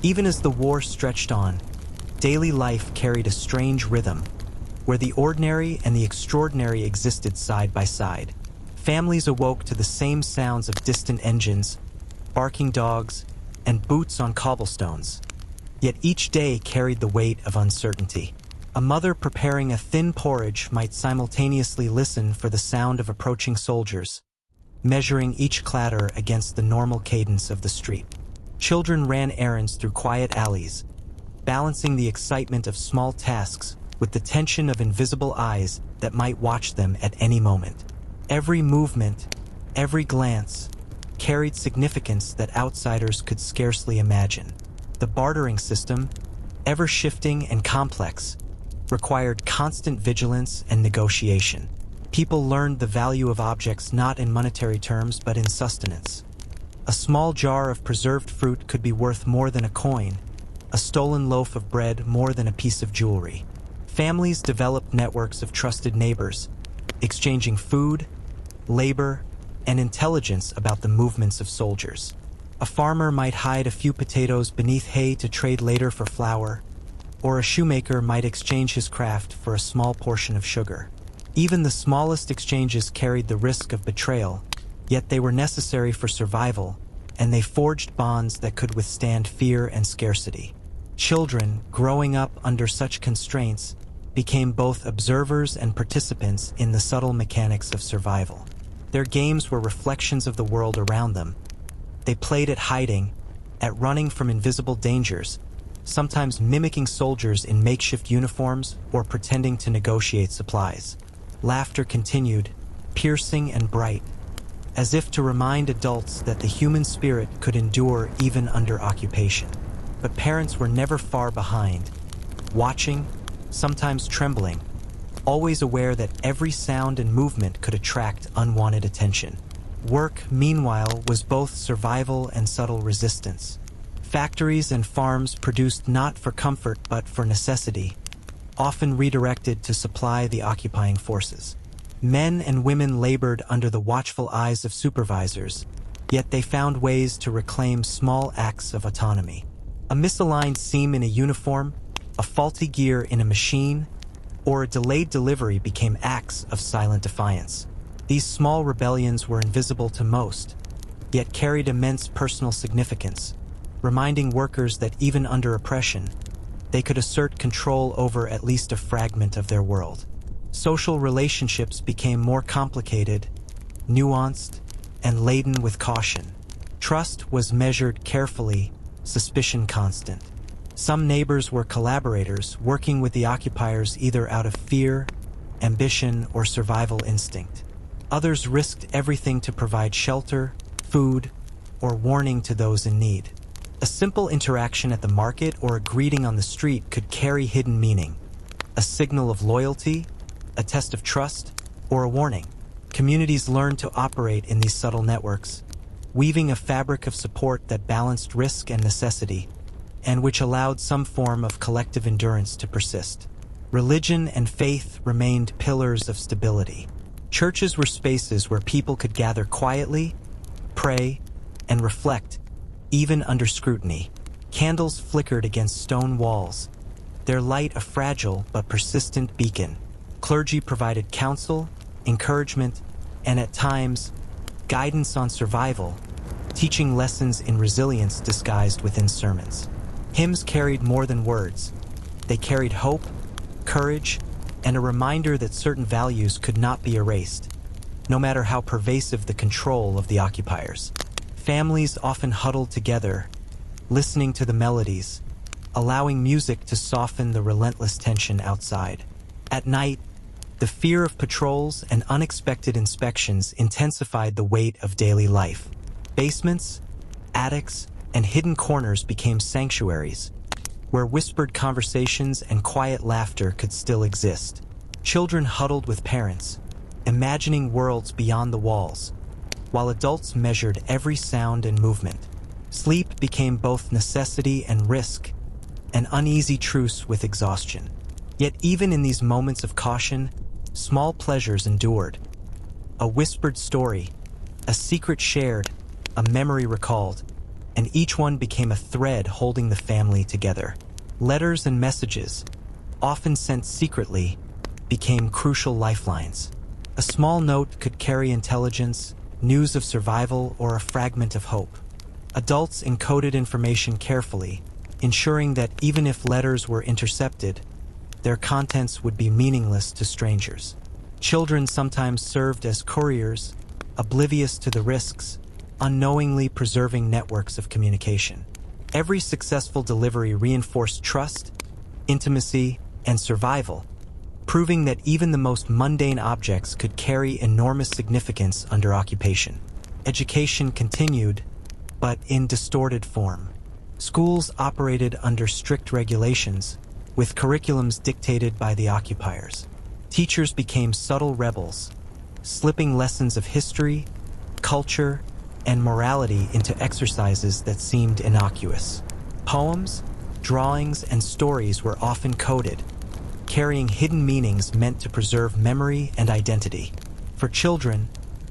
Speaker 1: Even as the war stretched on, daily life carried a strange rhythm, where the ordinary and the extraordinary existed side by side. Families awoke to the same sounds of distant engines, barking dogs, and boots on cobblestones. Yet each day carried the weight of uncertainty. A mother preparing a thin porridge might simultaneously listen for the sound of approaching soldiers, measuring each clatter against the normal cadence of the street. Children ran errands through quiet alleys, balancing the excitement of small tasks with the tension of invisible eyes that might watch them at any moment. Every movement, every glance, carried significance that outsiders could scarcely imagine. The bartering system, ever-shifting and complex, required constant vigilance and negotiation. People learned the value of objects not in monetary terms but in sustenance. A small jar of preserved fruit could be worth more than a coin, a stolen loaf of bread more than a piece of jewelry. Families developed networks of trusted neighbors, exchanging food, labor, and intelligence about the movements of soldiers. A farmer might hide a few potatoes beneath hay to trade later for flour, or a shoemaker might exchange his craft for a small portion of sugar. Even the smallest exchanges carried the risk of betrayal, yet they were necessary for survival, and they forged bonds that could withstand fear and scarcity. Children, growing up under such constraints, became both observers and participants in the subtle mechanics of survival. Their games were reflections of the world around them. They played at hiding, at running from invisible dangers, sometimes mimicking soldiers in makeshift uniforms or pretending to negotiate supplies. Laughter continued, piercing and bright, as if to remind adults that the human spirit could endure even under occupation. But parents were never far behind, watching, sometimes trembling, always aware that every sound and movement could attract unwanted attention. Work, meanwhile, was both survival and subtle resistance. Factories and farms produced not for comfort but for necessity, often redirected to supply the occupying forces. Men and women labored under the watchful eyes of supervisors, yet they found ways to reclaim small acts of autonomy. A misaligned seam in a uniform, a faulty gear in a machine, or a delayed delivery became acts of silent defiance. These small rebellions were invisible to most, yet carried immense personal significance, reminding workers that even under oppression, they could assert control over at least a fragment of their world. Social relationships became more complicated, nuanced, and laden with caution. Trust was measured carefully, suspicion constant. Some neighbors were collaborators, working with the occupiers either out of fear, ambition, or survival instinct. Others risked everything to provide shelter, food, or warning to those in need. A simple interaction at the market or a greeting on the street could carry hidden meaning, a signal of loyalty, a test of trust, or a warning. Communities learned to operate in these subtle networks, weaving a fabric of support that balanced risk and necessity, and which allowed some form of collective endurance to persist. Religion and faith remained pillars of stability. Churches were spaces where people could gather quietly, pray, and reflect, even under scrutiny. Candles flickered against stone walls, their light a fragile but persistent beacon. Clergy provided counsel, encouragement, and at times, guidance on survival, teaching lessons in resilience disguised within sermons. Hymns carried more than words. They carried hope, courage, and a reminder that certain values could not be erased, no matter how pervasive the control of the occupiers. Families often huddled together, listening to the melodies, allowing music to soften the relentless tension outside. At night, the fear of patrols and unexpected inspections intensified the weight of daily life. Basements, attics, and hidden corners became sanctuaries, where whispered conversations and quiet laughter could still exist. Children huddled with parents, imagining worlds beyond the walls, while adults measured every sound and movement. Sleep became both necessity and risk, an uneasy truce with exhaustion. Yet even in these moments of caution, small pleasures endured. A whispered story, a secret shared, a memory recalled, and each one became a thread holding the family together. Letters and messages, often sent secretly, became crucial lifelines. A small note could carry intelligence, news of survival, or a fragment of hope. Adults encoded information carefully, ensuring that even if letters were intercepted, their contents would be meaningless to strangers. Children sometimes served as couriers, oblivious to the risks, unknowingly preserving networks of communication. Every successful delivery reinforced trust, intimacy, and survival, proving that even the most mundane objects could carry enormous significance under occupation. Education continued, but in distorted form. Schools operated under strict regulations, with curriculums dictated by the occupiers. Teachers became subtle rebels, slipping lessons of history, culture, and morality into exercises that seemed innocuous. Poems, drawings, and stories were often coded, carrying hidden meanings meant to preserve memory and identity. For children,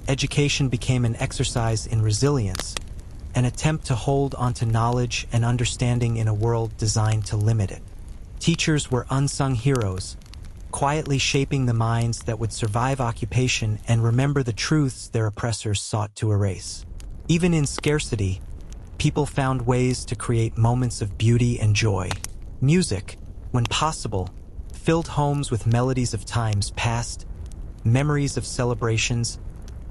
Speaker 1: education became an exercise in resilience, an attempt to hold onto knowledge and understanding in a world designed to limit it. Teachers were unsung heroes, quietly shaping the minds that would survive occupation and remember the truths their oppressors sought to erase. Even in scarcity, people found ways to create moments of beauty and joy. Music, when possible, filled homes with melodies of times past, memories of celebrations,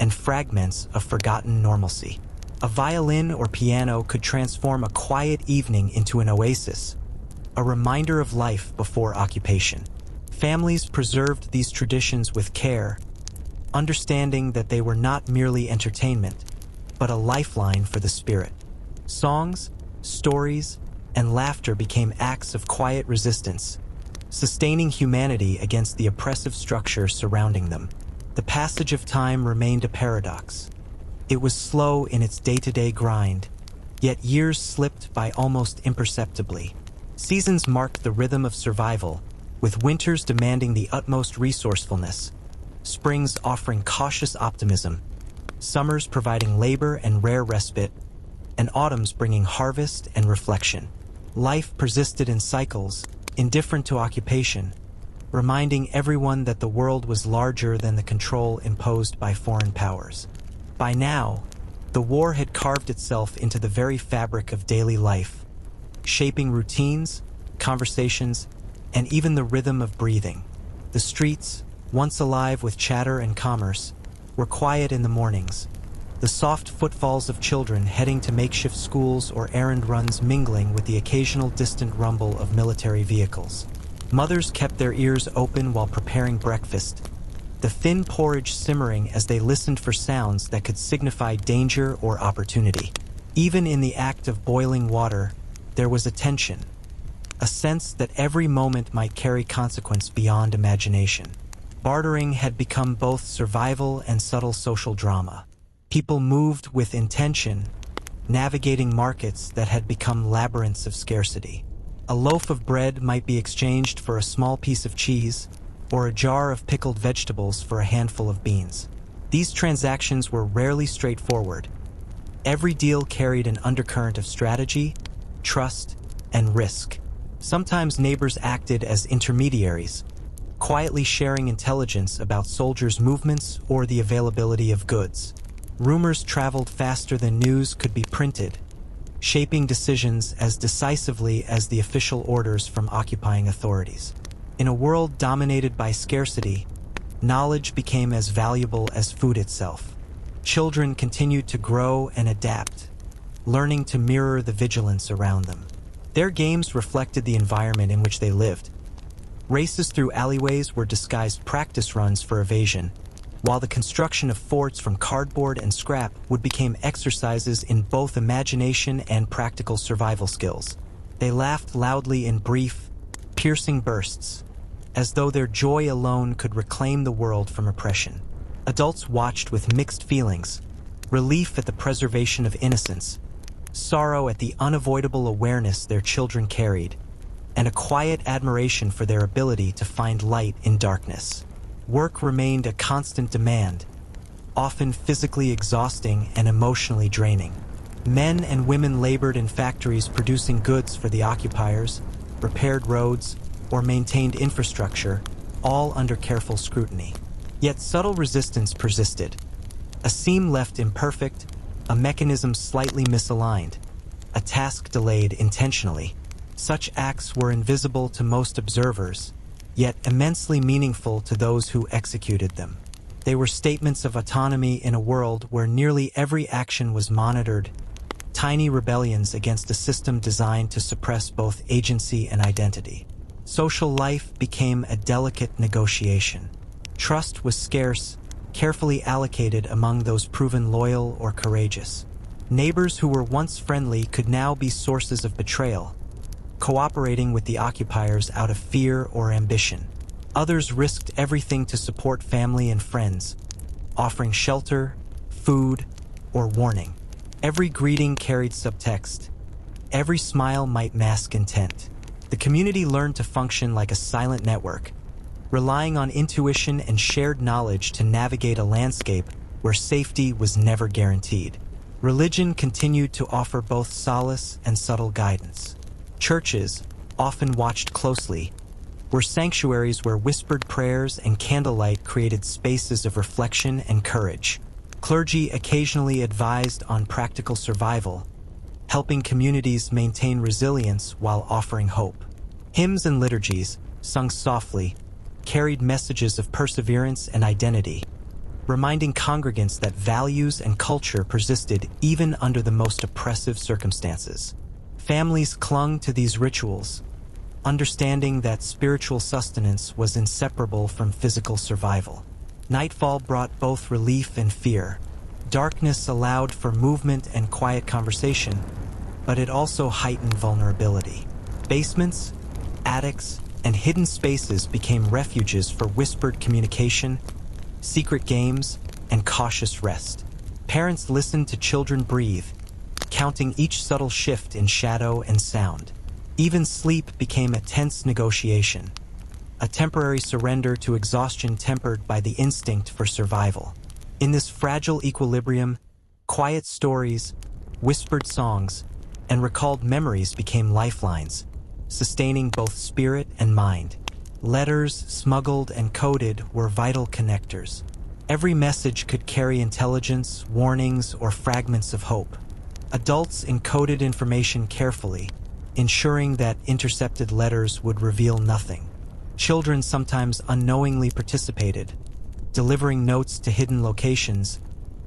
Speaker 1: and fragments of forgotten normalcy. A violin or piano could transform a quiet evening into an oasis, a reminder of life before occupation. Families preserved these traditions with care, understanding that they were not merely entertainment, but a lifeline for the spirit. Songs, stories, and laughter became acts of quiet resistance, sustaining humanity against the oppressive structure surrounding them. The passage of time remained a paradox. It was slow in its day-to-day grind, yet years slipped by almost imperceptibly. Seasons marked the rhythm of survival, with winters demanding the utmost resourcefulness, springs offering cautious optimism, summers providing labor and rare respite, and autumns bringing harvest and reflection. Life persisted in cycles, indifferent to occupation, reminding everyone that the world was larger than the control imposed by foreign powers. By now, the war had carved itself into the very fabric of daily life, shaping routines, conversations, and even the rhythm of breathing. The streets, once alive with chatter and commerce, were quiet in the mornings, the soft footfalls of children heading to makeshift schools or errand runs mingling with the occasional distant rumble of military vehicles. Mothers kept their ears open while preparing breakfast, the thin porridge simmering as they listened for sounds that could signify danger or opportunity. Even in the act of boiling water, there was a tension, a sense that every moment might carry consequence beyond imagination. Bartering had become both survival and subtle social drama. People moved with intention, navigating markets that had become labyrinths of scarcity. A loaf of bread might be exchanged for a small piece of cheese, or a jar of pickled vegetables for a handful of beans. These transactions were rarely straightforward. Every deal carried an undercurrent of strategy, trust, and risk. Sometimes neighbors acted as intermediaries, quietly sharing intelligence about soldiers' movements or the availability of goods. Rumors traveled faster than news could be printed, shaping decisions as decisively as the official orders from occupying authorities. In a world dominated by scarcity, knowledge became as valuable as food itself. Children continued to grow and adapt, learning to mirror the vigilance around them. Their games reflected the environment in which they lived. Races through alleyways were disguised practice runs for evasion, while the construction of forts from cardboard and scrap would become exercises in both imagination and practical survival skills. They laughed loudly in brief, piercing bursts, as though their joy alone could reclaim the world from oppression. Adults watched with mixed feelings, relief at the preservation of innocence, sorrow at the unavoidable awareness their children carried, and a quiet admiration for their ability to find light in darkness. Work remained a constant demand, often physically exhausting and emotionally draining. Men and women labored in factories producing goods for the occupiers, repaired roads, or maintained infrastructure, all under careful scrutiny. Yet subtle resistance persisted. A seam left imperfect, a mechanism slightly misaligned, a task delayed intentionally. Such acts were invisible to most observers, yet immensely meaningful to those who executed them. They were statements of autonomy in a world where nearly every action was monitored, tiny rebellions against a system designed to suppress both agency and identity. Social life became a delicate negotiation. Trust was scarce, carefully allocated among those proven loyal or courageous. Neighbors who were once friendly could now be sources of betrayal, cooperating with the occupiers out of fear or ambition. Others risked everything to support family and friends, offering shelter, food, or warning. Every greeting carried subtext. Every smile might mask intent. The community learned to function like a silent network, relying on intuition and shared knowledge to navigate a landscape where safety was never guaranteed. Religion continued to offer both solace and subtle guidance. Churches, often watched closely, were sanctuaries where whispered prayers and candlelight created spaces of reflection and courage. Clergy occasionally advised on practical survival, helping communities maintain resilience while offering hope. Hymns and liturgies, sung softly, carried messages of perseverance and identity, reminding congregants that values and culture persisted even under the most oppressive circumstances. Families clung to these rituals, understanding that spiritual sustenance was inseparable from physical survival. Nightfall brought both relief and fear. Darkness allowed for movement and quiet conversation, but it also heightened vulnerability. Basements, attics, and hidden spaces became refuges for whispered communication, secret games, and cautious rest. Parents listened to children breathe, counting each subtle shift in shadow and sound. Even sleep became a tense negotiation, a temporary surrender to exhaustion tempered by the instinct for survival. In this fragile equilibrium, quiet stories, whispered songs, and recalled memories became lifelines, sustaining both spirit and mind. Letters, smuggled and coded, were vital connectors. Every message could carry intelligence, warnings, or fragments of hope. Adults encoded information carefully, ensuring that intercepted letters would reveal nothing. Children sometimes unknowingly participated, delivering notes to hidden locations,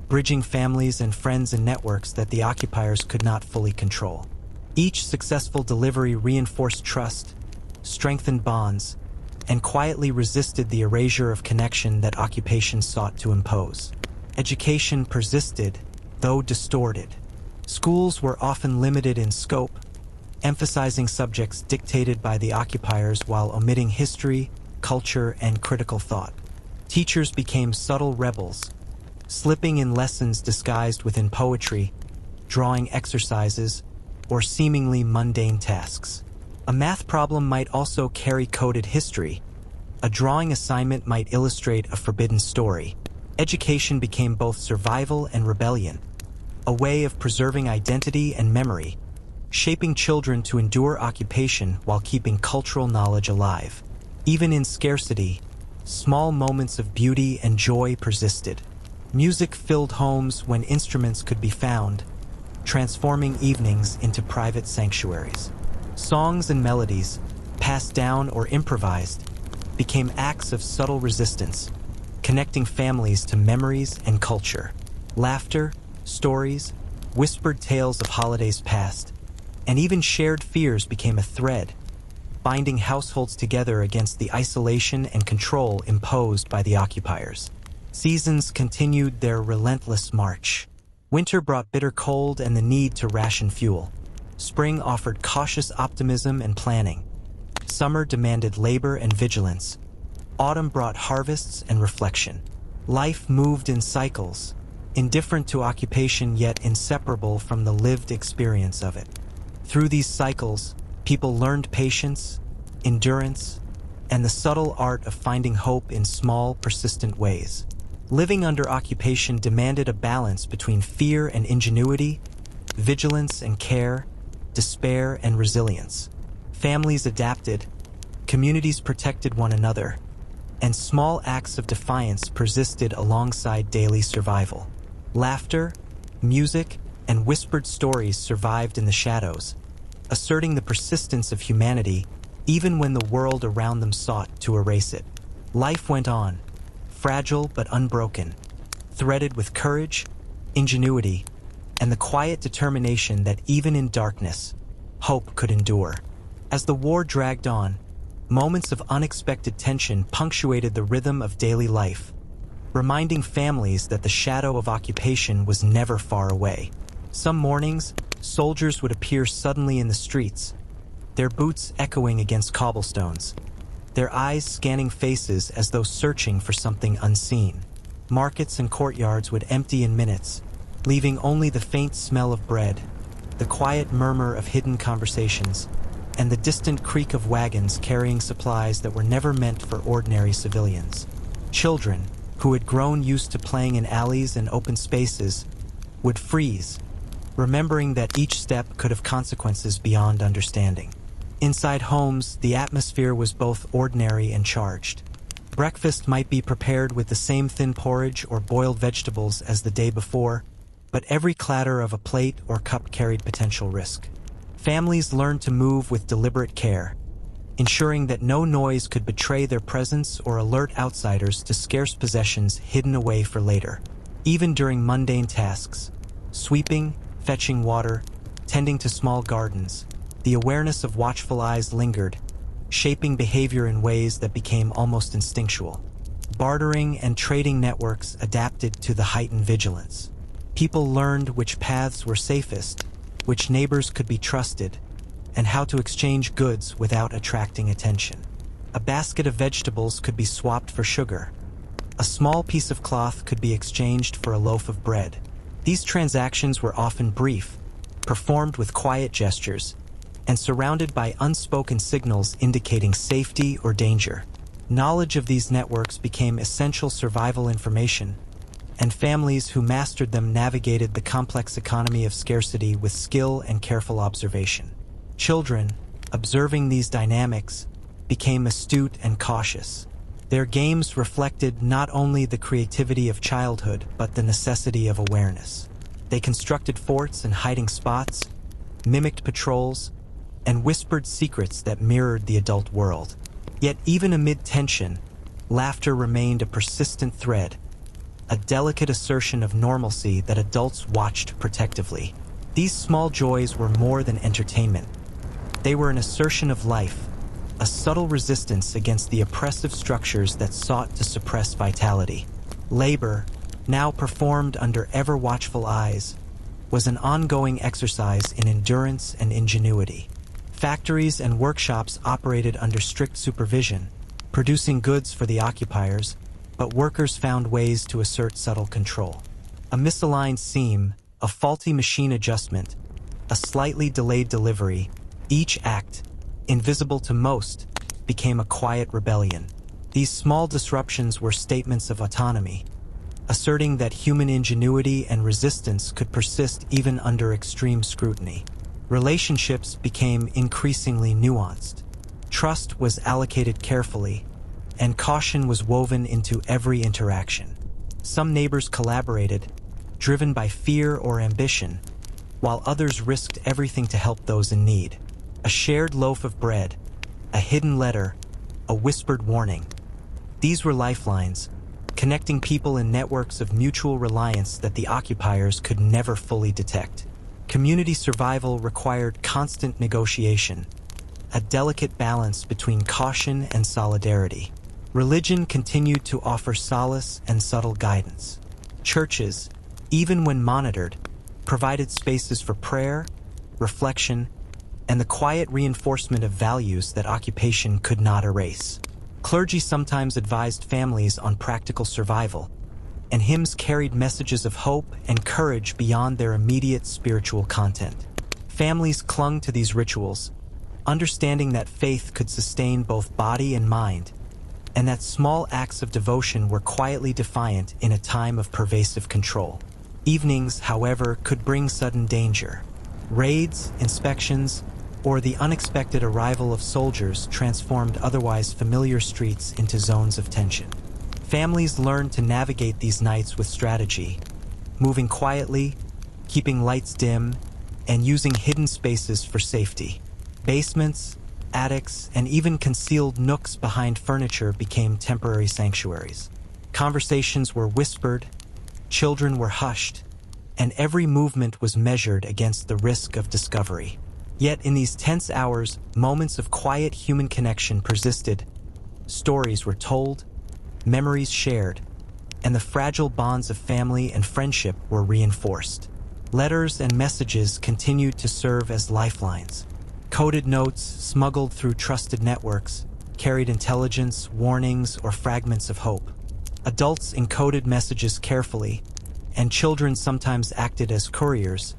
Speaker 1: bridging families and friends and networks that the occupiers could not fully control. Each successful delivery reinforced trust, strengthened bonds, and quietly resisted the erasure of connection that occupation sought to impose. Education persisted, though distorted. Schools were often limited in scope, emphasizing subjects dictated by the occupiers while omitting history, culture, and critical thought. Teachers became subtle rebels, slipping in lessons disguised within poetry, drawing exercises, or seemingly mundane tasks. A math problem might also carry coded history. A drawing assignment might illustrate a forbidden story. Education became both survival and rebellion, a way of preserving identity and memory, shaping children to endure occupation while keeping cultural knowledge alive. Even in scarcity, small moments of beauty and joy persisted. Music filled homes when instruments could be found, transforming evenings into private sanctuaries. Songs and melodies, passed down or improvised, became acts of subtle resistance, connecting families to memories and culture. Laughter, stories, whispered tales of holidays past, and even shared fears became a thread, binding households together against the isolation and control imposed by the occupiers. Seasons continued their relentless march. Winter brought bitter cold and the need to ration fuel. Spring offered cautious optimism and planning. Summer demanded labor and vigilance. Autumn brought harvests and reflection. Life moved in cycles, indifferent to occupation yet inseparable from the lived experience of it. Through these cycles, people learned patience, endurance, and the subtle art of finding hope in small, persistent ways. Living under occupation demanded a balance between fear and ingenuity, vigilance and care, despair and resilience. Families adapted, communities protected one another, and small acts of defiance persisted alongside daily survival. Laughter, music, and whispered stories survived in the shadows, asserting the persistence of humanity even when the world around them sought to erase it. Life went on, fragile but unbroken, threaded with courage, ingenuity, and the quiet determination that even in darkness, hope could endure. As the war dragged on, moments of unexpected tension punctuated the rhythm of daily life, reminding families that the shadow of occupation was never far away. Some mornings, soldiers would appear suddenly in the streets, their boots echoing against cobblestones, their eyes scanning faces as though searching for something unseen. Markets and courtyards would empty in minutes, leaving only the faint smell of bread, the quiet murmur of hidden conversations, and the distant creak of wagons carrying supplies that were never meant for ordinary civilians. Children, who had grown used to playing in alleys and open spaces, would freeze, remembering that each step could have consequences beyond understanding. Inside homes, the atmosphere was both ordinary and charged. Breakfast might be prepared with the same thin porridge or boiled vegetables as the day before, but every clatter of a plate or cup carried potential risk. Families learned to move with deliberate care, ensuring that no noise could betray their presence or alert outsiders to scarce possessions hidden away for later. Even during mundane tasks, sweeping, fetching water, tending to small gardens, the awareness of watchful eyes lingered, shaping behavior in ways that became almost instinctual. Bartering and trading networks adapted to the heightened vigilance. People learned which paths were safest, which neighbors could be trusted, and how to exchange goods without attracting attention. A basket of vegetables could be swapped for sugar. A small piece of cloth could be exchanged for a loaf of bread. These transactions were often brief, performed with quiet gestures, and surrounded by unspoken signals indicating safety or danger. Knowledge of these networks became essential survival information, and families who mastered them navigated the complex economy of scarcity with skill and careful observation. Children, observing these dynamics, became astute and cautious. Their games reflected not only the creativity of childhood, but the necessity of awareness. They constructed forts and hiding spots, mimicked patrols, and whispered secrets that mirrored the adult world. Yet even amid tension, laughter remained a persistent thread, a delicate assertion of normalcy that adults watched protectively. These small joys were more than entertainment. They were an assertion of life, a subtle resistance against the oppressive structures that sought to suppress vitality. Labor, now performed under ever-watchful eyes, was an ongoing exercise in endurance and ingenuity. Factories and workshops operated under strict supervision, producing goods for the occupiers, but workers found ways to assert subtle control. A misaligned seam, a faulty machine adjustment, a slightly delayed delivery, each act, invisible to most, became a quiet rebellion. These small disruptions were statements of autonomy, asserting that human ingenuity and resistance could persist even under extreme scrutiny. Relationships became increasingly nuanced. Trust was allocated carefully, and caution was woven into every interaction. Some neighbors collaborated, driven by fear or ambition, while others risked everything to help those in need. A shared loaf of bread, a hidden letter, a whispered warning. These were lifelines, connecting people in networks of mutual reliance that the occupiers could never fully detect. Community survival required constant negotiation, a delicate balance between caution and solidarity. Religion continued to offer solace and subtle guidance. Churches, even when monitored, provided spaces for prayer, reflection, and the quiet reinforcement of values that occupation could not erase. Clergy sometimes advised families on practical survival, and hymns carried messages of hope and courage beyond their immediate spiritual content. Families clung to these rituals, understanding that faith could sustain both body and mind, and that small acts of devotion were quietly defiant in a time of pervasive control. Evenings, however, could bring sudden danger. Raids, inspections, or the unexpected arrival of soldiers transformed otherwise familiar streets into zones of tension. Families learned to navigate these nights with strategy, moving quietly, keeping lights dim, and using hidden spaces for safety. Basements, attics, and even concealed nooks behind furniture became temporary sanctuaries. Conversations were whispered, children were hushed, and every movement was measured against the risk of discovery. Yet in these tense hours, moments of quiet human connection persisted. Stories were told, memories shared, and the fragile bonds of family and friendship were reinforced. Letters and messages continued to serve as lifelines. Coded notes, smuggled through trusted networks, carried intelligence, warnings, or fragments of hope. Adults encoded messages carefully, and children sometimes acted as couriers,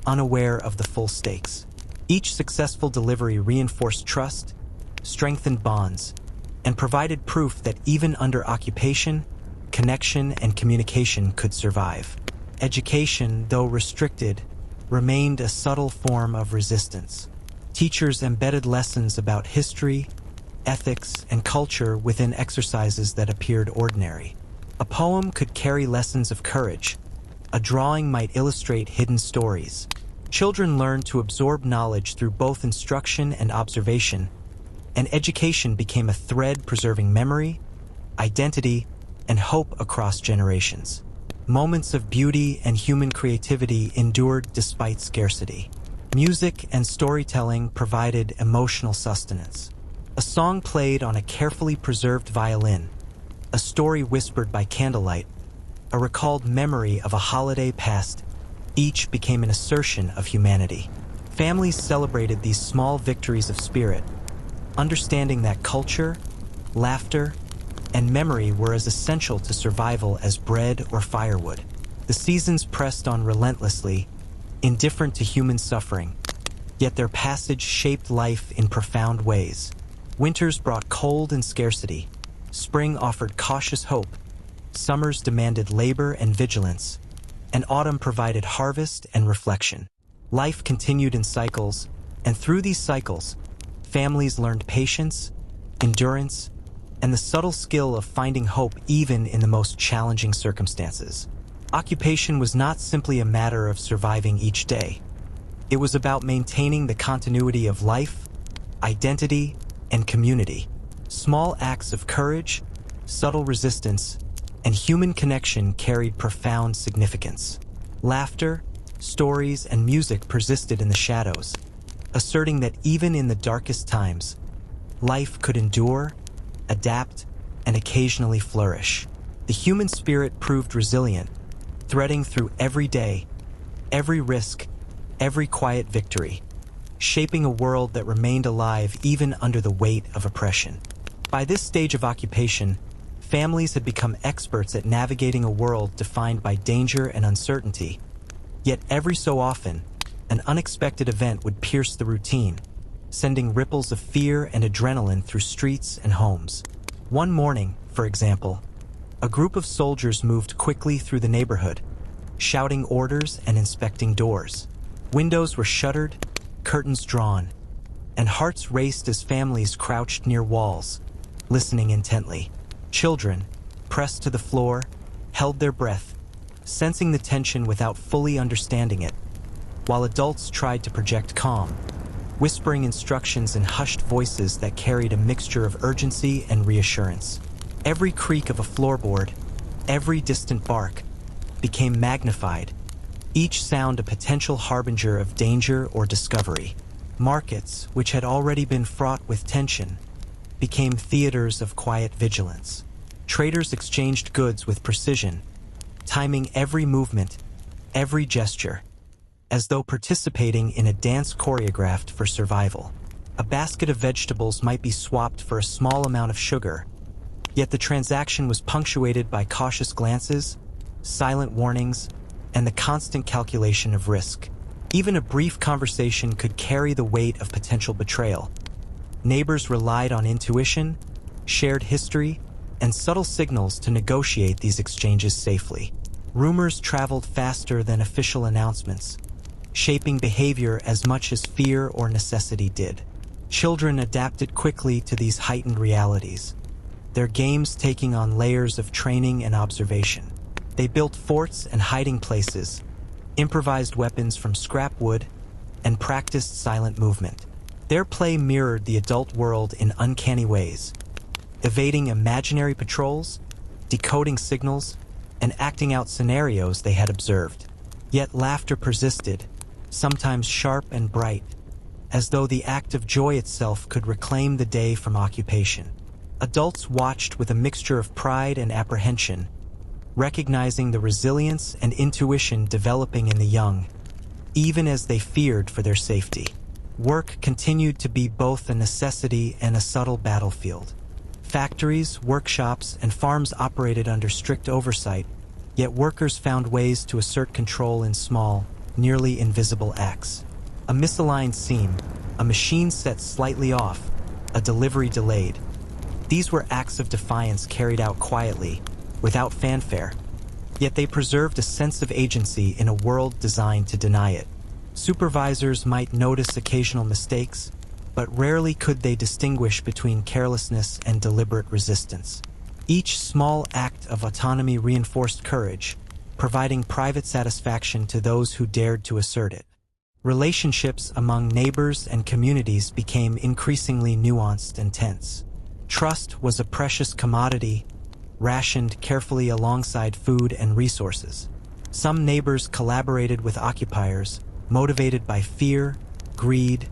Speaker 1: unaware of the full stakes. Each successful delivery reinforced trust, strengthened bonds, and provided proof that even under occupation, connection and communication could survive. Education, though restricted, remained a subtle form of resistance. Teachers embedded lessons about history, ethics, and culture within exercises that appeared ordinary. A poem could carry lessons of courage. A drawing might illustrate hidden stories. Children learned to absorb knowledge through both instruction and observation, and education became a thread preserving memory, identity, and hope across generations. Moments of beauty and human creativity endured despite scarcity. Music and storytelling provided emotional sustenance. A song played on a carefully preserved violin, a story whispered by candlelight, a recalled memory of a holiday past, each became an assertion of humanity. Families celebrated these small victories of spirit, understanding that culture, laughter, and memory were as essential to survival as bread or firewood. The seasons pressed on relentlessly, indifferent to human suffering, yet their passage shaped life in profound ways. Winters brought cold and scarcity. Spring offered cautious hope. Summers demanded labor and vigilance, and autumn provided harvest and reflection. Life continued in cycles, and through these cycles, families learned patience, endurance, and the subtle skill of finding hope even in the most challenging circumstances. Occupation was not simply a matter of surviving each day. It was about maintaining the continuity of life, identity, and community. Small acts of courage, subtle resistance, and human connection carried profound significance. Laughter, stories, and music persisted in the shadows, asserting that even in the darkest times, life could endure, adapt, and occasionally flourish. The human spirit proved resilient, threading through every day, every risk, every quiet victory, shaping a world that remained alive even under the weight of oppression. By this stage of occupation, families had become experts at navigating a world defined by danger and uncertainty. Yet every so often, an unexpected event would pierce the routine, sending ripples of fear and adrenaline through streets and homes. One morning, for example, a group of soldiers moved quickly through the neighborhood, shouting orders and inspecting doors. Windows were shuttered, curtains drawn, and hearts raced as families crouched near walls, listening intently. Children, pressed to the floor, held their breath, sensing the tension without fully understanding it, while adults tried to project calm, whispering instructions in hushed voices that carried a mixture of urgency and reassurance. Every creak of a floorboard, Every distant bark became magnified, each sound a potential harbinger of danger or discovery. Markets, which had already been fraught with tension, became theaters of quiet vigilance. Traders exchanged goods with precision, timing every movement, every gesture, as though participating in a dance choreographed for survival. A basket of vegetables might be swapped for a small amount of sugar, yet the transaction was punctuated by cautious glances, silent warnings, and the constant calculation of risk. Even a brief conversation could carry the weight of potential betrayal. Neighbors relied on intuition, shared history, and subtle signals to negotiate these exchanges safely. Rumors traveled faster than official announcements, shaping behavior as much as fear or necessity did. Children adapted quickly to these heightened realities, their games taking on layers of training and observation. They built forts and hiding places, improvised weapons from scrap wood, and practiced silent movement. Their play mirrored the adult world in uncanny ways, evading imaginary patrols, decoding signals, and acting out scenarios they had observed. Yet laughter persisted, sometimes sharp and bright, as though the act of joy itself could reclaim the day from occupation. Adults watched with a mixture of pride and apprehension, recognizing the resilience and intuition developing in the young, even as they feared for their safety. Work continued to be both a necessity and a subtle battlefield. Factories, workshops, and farms operated under strict oversight, yet workers found ways to assert control in small, nearly invisible acts. A misaligned seam, a machine set slightly off, a delivery delayed. These were acts of defiance carried out quietly, without fanfare, yet they preserved a sense of agency in a world designed to deny it. Supervisors might notice occasional mistakes, but rarely could they distinguish between carelessness and deliberate resistance. Each small act of autonomy reinforced courage, providing private satisfaction to those who dared to assert it. Relationships among neighbors and communities became increasingly nuanced and tense. Trust was a precious commodity, rationed carefully alongside food and resources. Some neighbors collaborated with occupiers, motivated by fear, greed,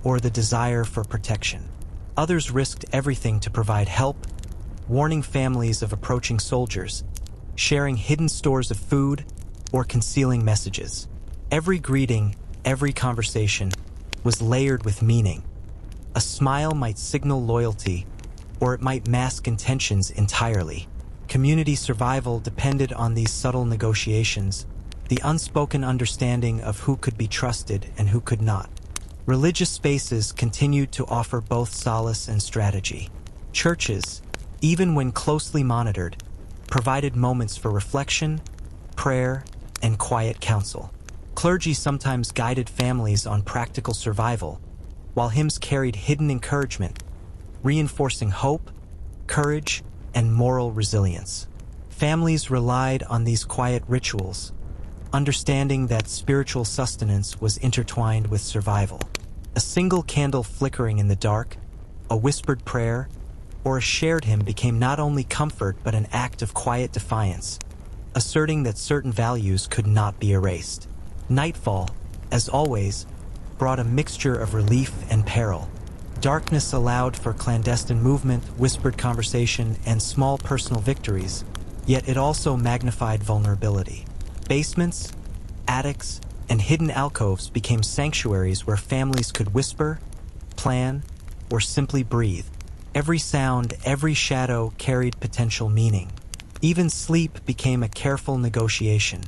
Speaker 1: or the desire for protection. Others risked everything to provide help, warning families of approaching soldiers, sharing hidden stores of food, or concealing messages. Every greeting, every conversation, was layered with meaning. A smile might signal loyalty, or it might mask intentions entirely. Community survival depended on these subtle negotiations, the unspoken understanding of who could be trusted and who could not. Religious spaces continued to offer both solace and strategy. Churches, even when closely monitored, provided moments for reflection, prayer, and quiet counsel. Clergy sometimes guided families on practical survival, while hymns carried hidden encouragement, reinforcing hope, courage, and moral resilience. Families relied on these quiet rituals, understanding that spiritual sustenance was intertwined with survival. A single candle flickering in the dark, a whispered prayer, or a shared hymn became not only comfort but an act of quiet defiance, asserting that certain values could not be erased. Nightfall, as always, brought a mixture of relief and peril. Darkness allowed for clandestine movement, whispered conversation, and small personal victories, yet it also magnified vulnerability. Basements, attics, and hidden alcoves became sanctuaries where families could whisper, plan, or simply breathe. Every sound, every shadow carried potential meaning. Even sleep became a careful negotiation,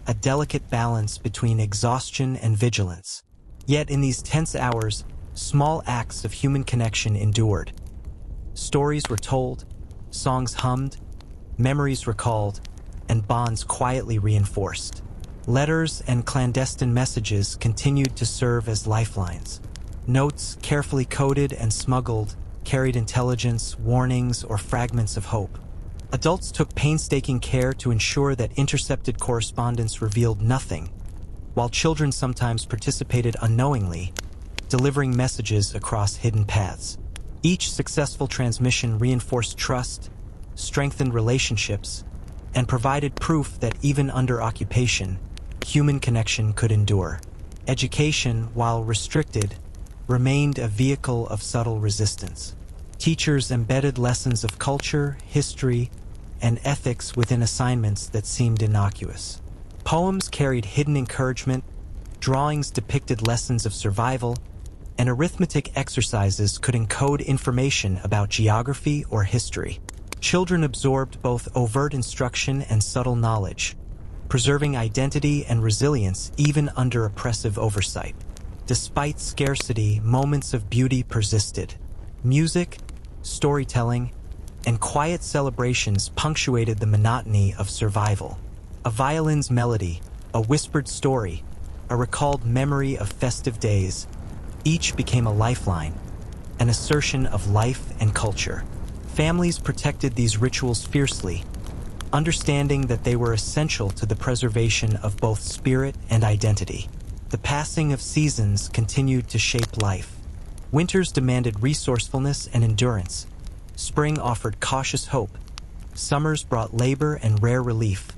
Speaker 1: a delicate balance between exhaustion and vigilance. Yet in these tense hours, small acts of human connection endured. Stories were told, songs hummed, memories recalled, and bonds quietly reinforced. Letters and clandestine messages continued to serve as lifelines. Notes, carefully coded and smuggled, carried intelligence, warnings, or fragments of hope. Adults took painstaking care to ensure that intercepted correspondence revealed nothing, while children sometimes participated unknowingly, delivering messages across hidden paths. Each successful transmission reinforced trust, strengthened relationships, and provided proof that even under occupation, human connection could endure. Education, while restricted, remained a vehicle of subtle resistance. Teachers embedded lessons of culture, history, and ethics within assignments that seemed innocuous. Poems carried hidden encouragement, drawings depicted lessons of survival, and arithmetic exercises could encode information about geography or history. Children absorbed both overt instruction and subtle knowledge, preserving identity and resilience even under oppressive oversight. Despite scarcity, moments of beauty persisted. Music, storytelling, and quiet celebrations punctuated the monotony of survival. A violin's melody, a whispered story, a recalled memory of festive days, each became a lifeline, an assertion of life and culture. Families protected these rituals fiercely, understanding that they were essential to the preservation of both spirit and identity. The passing of seasons continued to shape life. Winters demanded resourcefulness and endurance. Spring offered cautious hope. Summers brought labor and rare relief,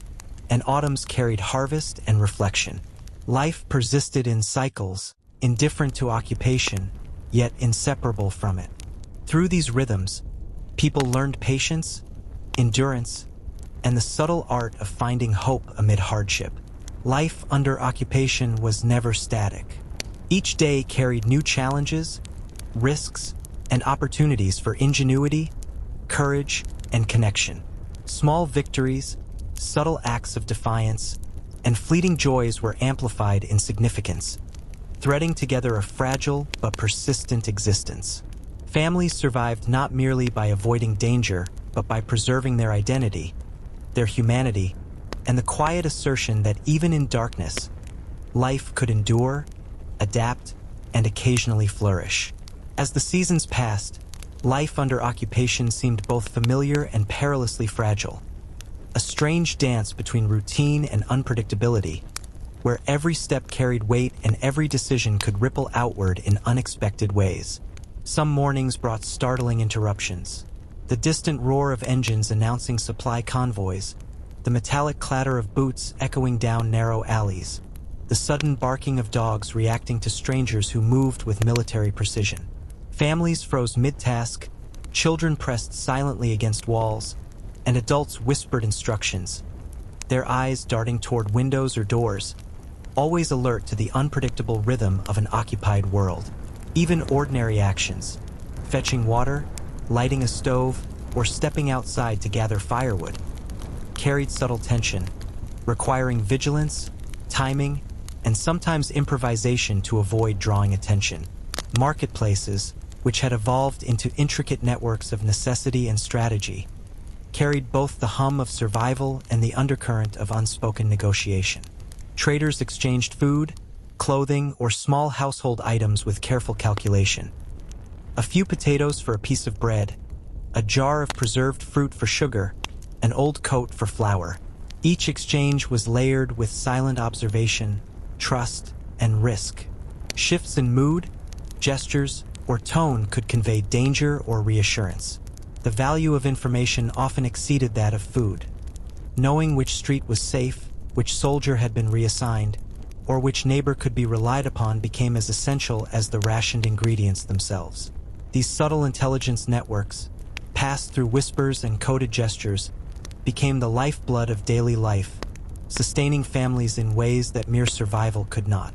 Speaker 1: and autumns carried harvest and reflection. Life persisted in cycles, indifferent to occupation, yet inseparable from it. Through these rhythms, people learned patience, endurance, and the subtle art of finding hope amid hardship. Life under occupation was never static. Each day carried new challenges, risks, and opportunities for ingenuity, courage, and connection. Small victories, subtle acts of defiance, and fleeting joys were amplified in significance, threading together a fragile but persistent existence. Families survived not merely by avoiding danger, but by preserving their identity, their humanity, and the quiet assertion that even in darkness, life could endure, adapt, and occasionally flourish. As the seasons passed, life under occupation seemed both familiar and perilously fragile. A strange dance between routine and unpredictability, where every step carried weight and every decision could ripple outward in unexpected ways. Some mornings brought startling interruptions. The distant roar of engines announcing supply convoys, the metallic clatter of boots echoing down narrow alleys, the sudden barking of dogs reacting to strangers who moved with military precision. Families froze mid-task, children pressed silently against walls, and adults whispered instructions, their eyes darting toward windows or doors, always alert to the unpredictable rhythm of an occupied world. Even ordinary actions, fetching water, lighting a stove, or stepping outside to gather firewood, carried subtle tension, requiring vigilance, timing, and sometimes improvisation to avoid drawing attention. Marketplaces, which had evolved into intricate networks of necessity and strategy, carried both the hum of survival and the undercurrent of unspoken negotiation. Traders exchanged food, clothing, or small household items with careful calculation. A few potatoes for a piece of bread, a jar of preserved fruit for sugar, an old coat for flour. Each exchange was layered with silent observation, trust, and risk. Shifts in mood, gestures, or tone could convey danger or reassurance. The value of information often exceeded that of food. Knowing which street was safe, which soldier had been reassigned, or which neighbor could be relied upon became as essential as the rationed ingredients themselves. These subtle intelligence networks, passed through whispers and coded gestures, became the lifeblood of daily life, sustaining families in ways that mere survival could not.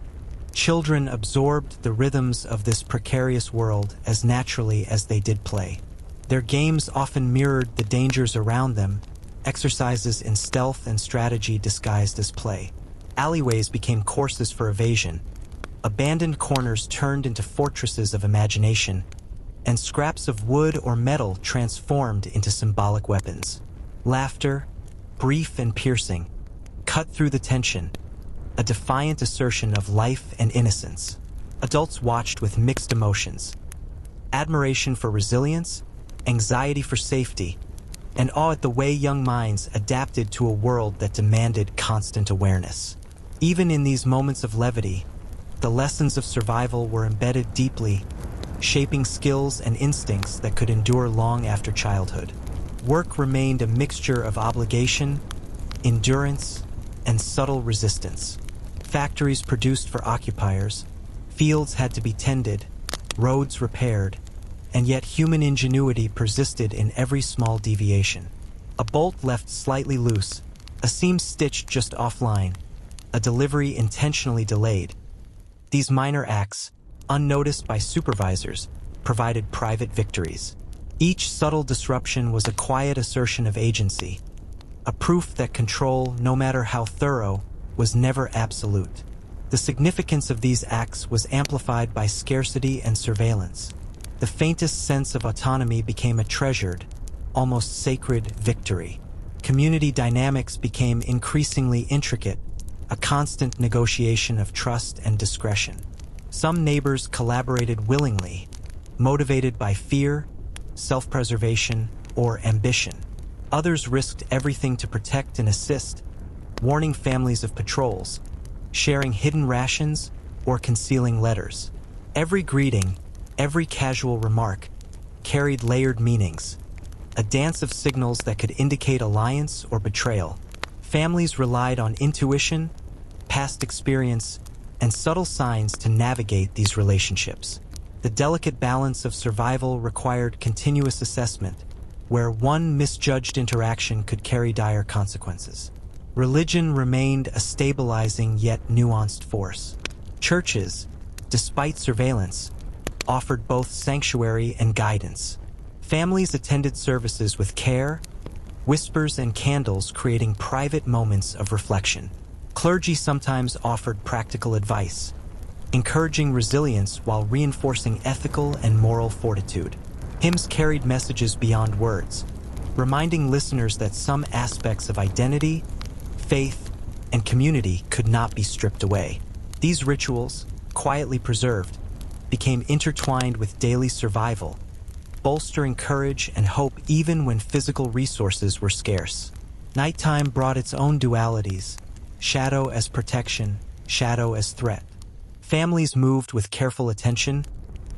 Speaker 1: Children absorbed the rhythms of this precarious world as naturally as they did play. Their games often mirrored the dangers around them, exercises in stealth and strategy disguised as play. Alleyways became courses for evasion, abandoned corners turned into fortresses of imagination, and scraps of wood or metal transformed into symbolic weapons. Laughter, brief and piercing, cut through the tension, a defiant assertion of life and innocence. Adults watched with mixed emotions: admiration for resilience, anxiety for safety, and awe at the way young minds adapted to a world that demanded constant awareness. Even in these moments of levity, the lessons of survival were embedded deeply, shaping skills and instincts that could endure long after childhood. Work remained a mixture of obligation, endurance, and subtle resistance. Factories produced for occupiers, fields had to be tended, roads repaired, and yet human ingenuity persisted in every small deviation. A bolt left slightly loose, a seam stitched just offline, a delivery intentionally delayed. These minor acts, unnoticed by supervisors, provided private victories. Each subtle disruption was a quiet assertion of agency, a proof that control, no matter how thorough, was never absolute. The significance of these acts was amplified by scarcity and surveillance. The faintest sense of autonomy became a treasured, almost sacred victory. Community dynamics became increasingly intricate, a constant negotiation of trust and discretion. Some neighbors collaborated willingly, motivated by fear, self-preservation, or ambition. Others risked everything to protect and assist, warning families of patrols, sharing hidden rations, or concealing letters. Every greeting, every casual remark, carried layered meanings, a dance of signals that could indicate alliance or betrayal. Families relied on intuition, past experience, and subtle signs to navigate these relationships. The delicate balance of survival required continuous assessment, where one misjudged interaction could carry dire consequences. Religion remained a stabilizing yet nuanced force. Churches, despite surveillance, offered both sanctuary and guidance. Families attended services with care, whispers and candles creating private moments of reflection. Clergy sometimes offered practical advice, encouraging resilience while reinforcing ethical and moral fortitude. Hymns carried messages beyond words, reminding listeners that some aspects of identity, faith, and community could not be stripped away. These rituals, quietly preserved, became intertwined with daily survival, bolstering courage and hope even when physical resources were scarce. Nighttime brought its own dualities, shadow as protection, shadow as threat. Families moved with careful attention,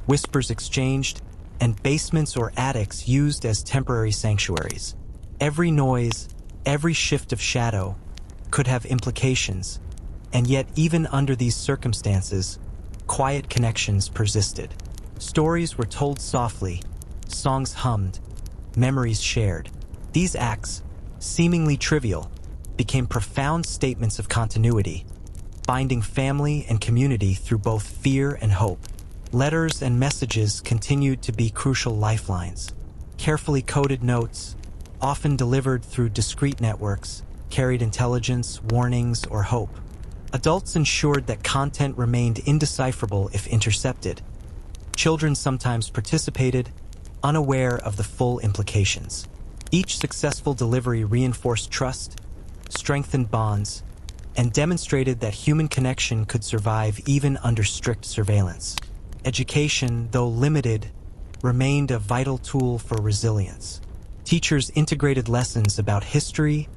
Speaker 1: whispers exchanged, and basements or attics used as temporary sanctuaries. Every noise, every shift of shadow could have implications, and yet even under these circumstances, quiet connections persisted. Stories were told softly, songs hummed, memories shared. These acts, seemingly trivial, became profound statements of continuity, binding family and community through both fear and hope. Letters and messages continued to be crucial lifelines. Carefully coded notes, often delivered through discrete networks, carried intelligence, warnings, or hope. Adults ensured that content remained indecipherable if intercepted. Children sometimes participated, unaware of the full implications. Each successful delivery reinforced trust, strengthened bonds, and demonstrated that human connection could survive even under strict surveillance. Education, though limited, remained a vital tool for resilience. Teachers integrated lessons about history,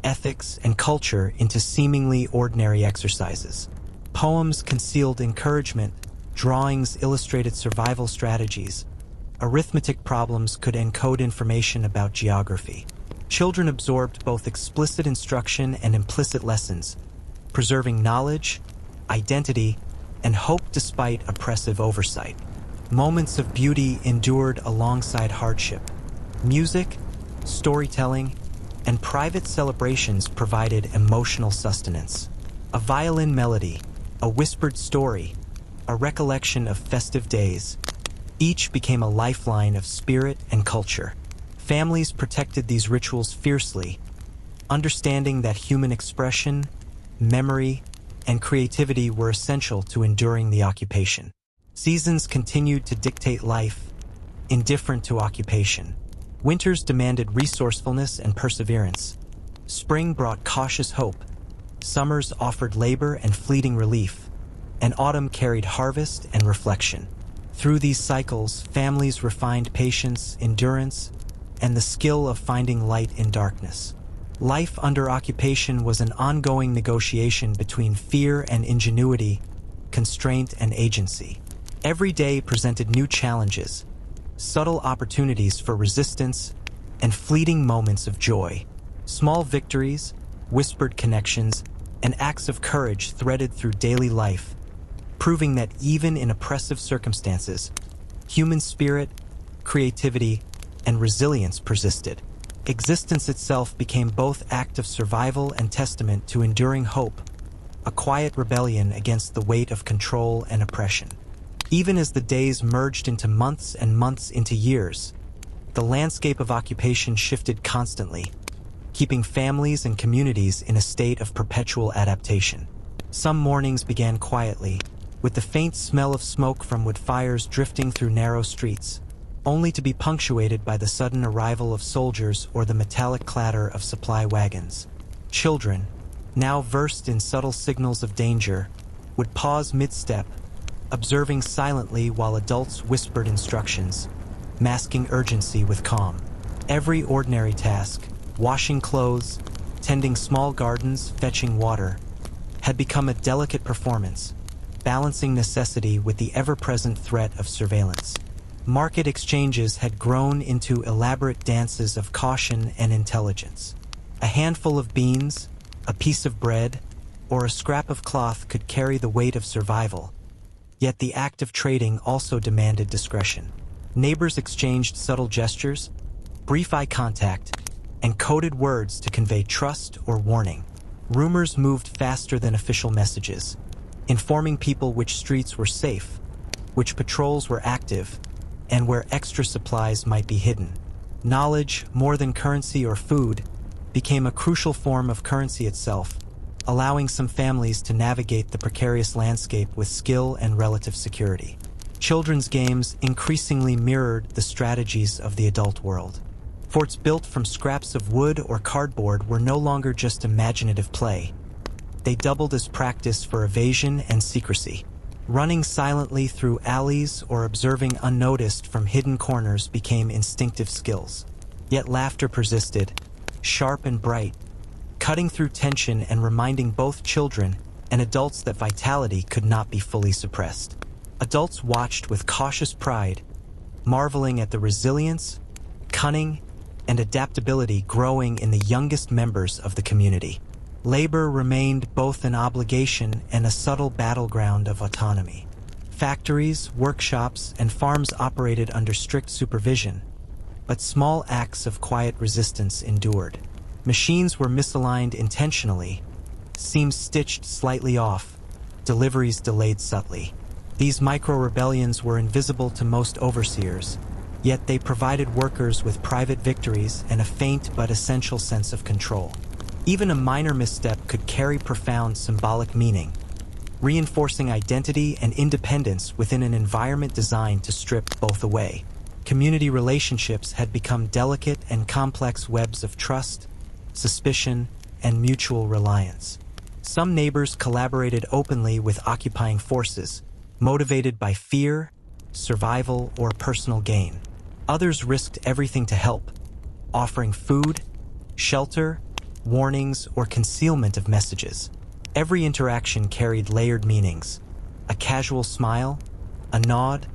Speaker 1: ethics, and culture into seemingly ordinary exercises. Poems concealed encouragement, drawings illustrated survival strategies, arithmetic problems could encode information about geography. Children absorbed both explicit instruction and implicit lessons, preserving knowledge, identity, and hope despite oppressive oversight. Moments of beauty endured alongside hardship. Music, storytelling, and private celebrations provided emotional sustenance. A violin melody, a whispered story, a recollection of festive days, each became a lifeline of spirit and culture. Families protected these rituals fiercely, understanding that human expression, memory, and creativity were essential to enduring the occupation. Seasons continued to dictate life, indifferent to occupation. Winters demanded resourcefulness and perseverance. Spring brought cautious hope. Summers offered labor and fleeting relief. And autumn carried harvest and reflection. Through these cycles, families refined patience, endurance, and the skill of finding light in darkness. Life under occupation was an ongoing negotiation between fear and ingenuity, constraint and agency. Every day presented new challenges, subtle opportunities for resistance, and fleeting moments of joy. Small victories, whispered connections, and acts of courage threaded through daily life, proving that even in oppressive circumstances, human spirit, creativity, and resilience persisted. Existence itself became both act of survival and testament to enduring hope, a quiet rebellion against the weight of control and oppression. Even as the days merged into months and months into years, the landscape of occupation shifted constantly, keeping families and communities in a state of perpetual adaptation. Some mornings began quietly, with the faint smell of smoke from wood fires drifting through narrow streets, only to be punctuated by the sudden arrival of soldiers or the metallic clatter of supply wagons. Children, now versed in subtle signals of danger, would pause mid-step, observing silently while adults whispered instructions, masking urgency with calm. Every ordinary task, washing clothes, tending small gardens, fetching water, had become a delicate performance, balancing necessity with the ever-present threat of surveillance. Market exchanges had grown into elaborate dances of caution and intelligence. A handful of beans, a piece of bread, or a scrap of cloth could carry the weight of survival, yet the act of trading also demanded discretion. Neighbors exchanged subtle gestures, brief eye contact, and coded words to convey trust or warning. Rumors moved faster than official messages, informing people which streets were safe, which patrols were active, and where extra supplies might be hidden. Knowledge, more than currency or food, became a crucial form of currency itself, allowing some families to navigate the precarious landscape with skill and relative security. Children's games increasingly mirrored the strategies of the adult world. Forts built from scraps of wood or cardboard were no longer just imaginative play. They doubled as practice for evasion and secrecy. Running silently through alleys or observing unnoticed from hidden corners became instinctive skills. Yet laughter persisted, sharp and bright, cutting through tension and reminding both children and adults that vitality could not be fully suppressed. Adults watched with cautious pride, marveling at the resilience, cunning, and adaptability growing in the youngest members of the community. Labor remained both an obligation and a subtle battleground of autonomy. Factories, workshops, and farms operated under strict supervision, but small acts of quiet resistance endured. Machines were misaligned intentionally, seams stitched slightly off, deliveries delayed subtly. These micro-rebellions were invisible to most overseers, yet they provided workers with private victories and a faint but essential sense of control. Even a minor misstep could carry profound symbolic meaning, reinforcing identity and independence within an environment designed to strip both away. Community relationships had become delicate and complex webs of trust, suspicion, and mutual reliance. Some neighbors collaborated openly with occupying forces, motivated by fear, survival, or personal gain. Others risked everything to help, offering food, shelter, warnings, or concealment of messages. Every interaction carried layered meanings. A casual smile, a nod,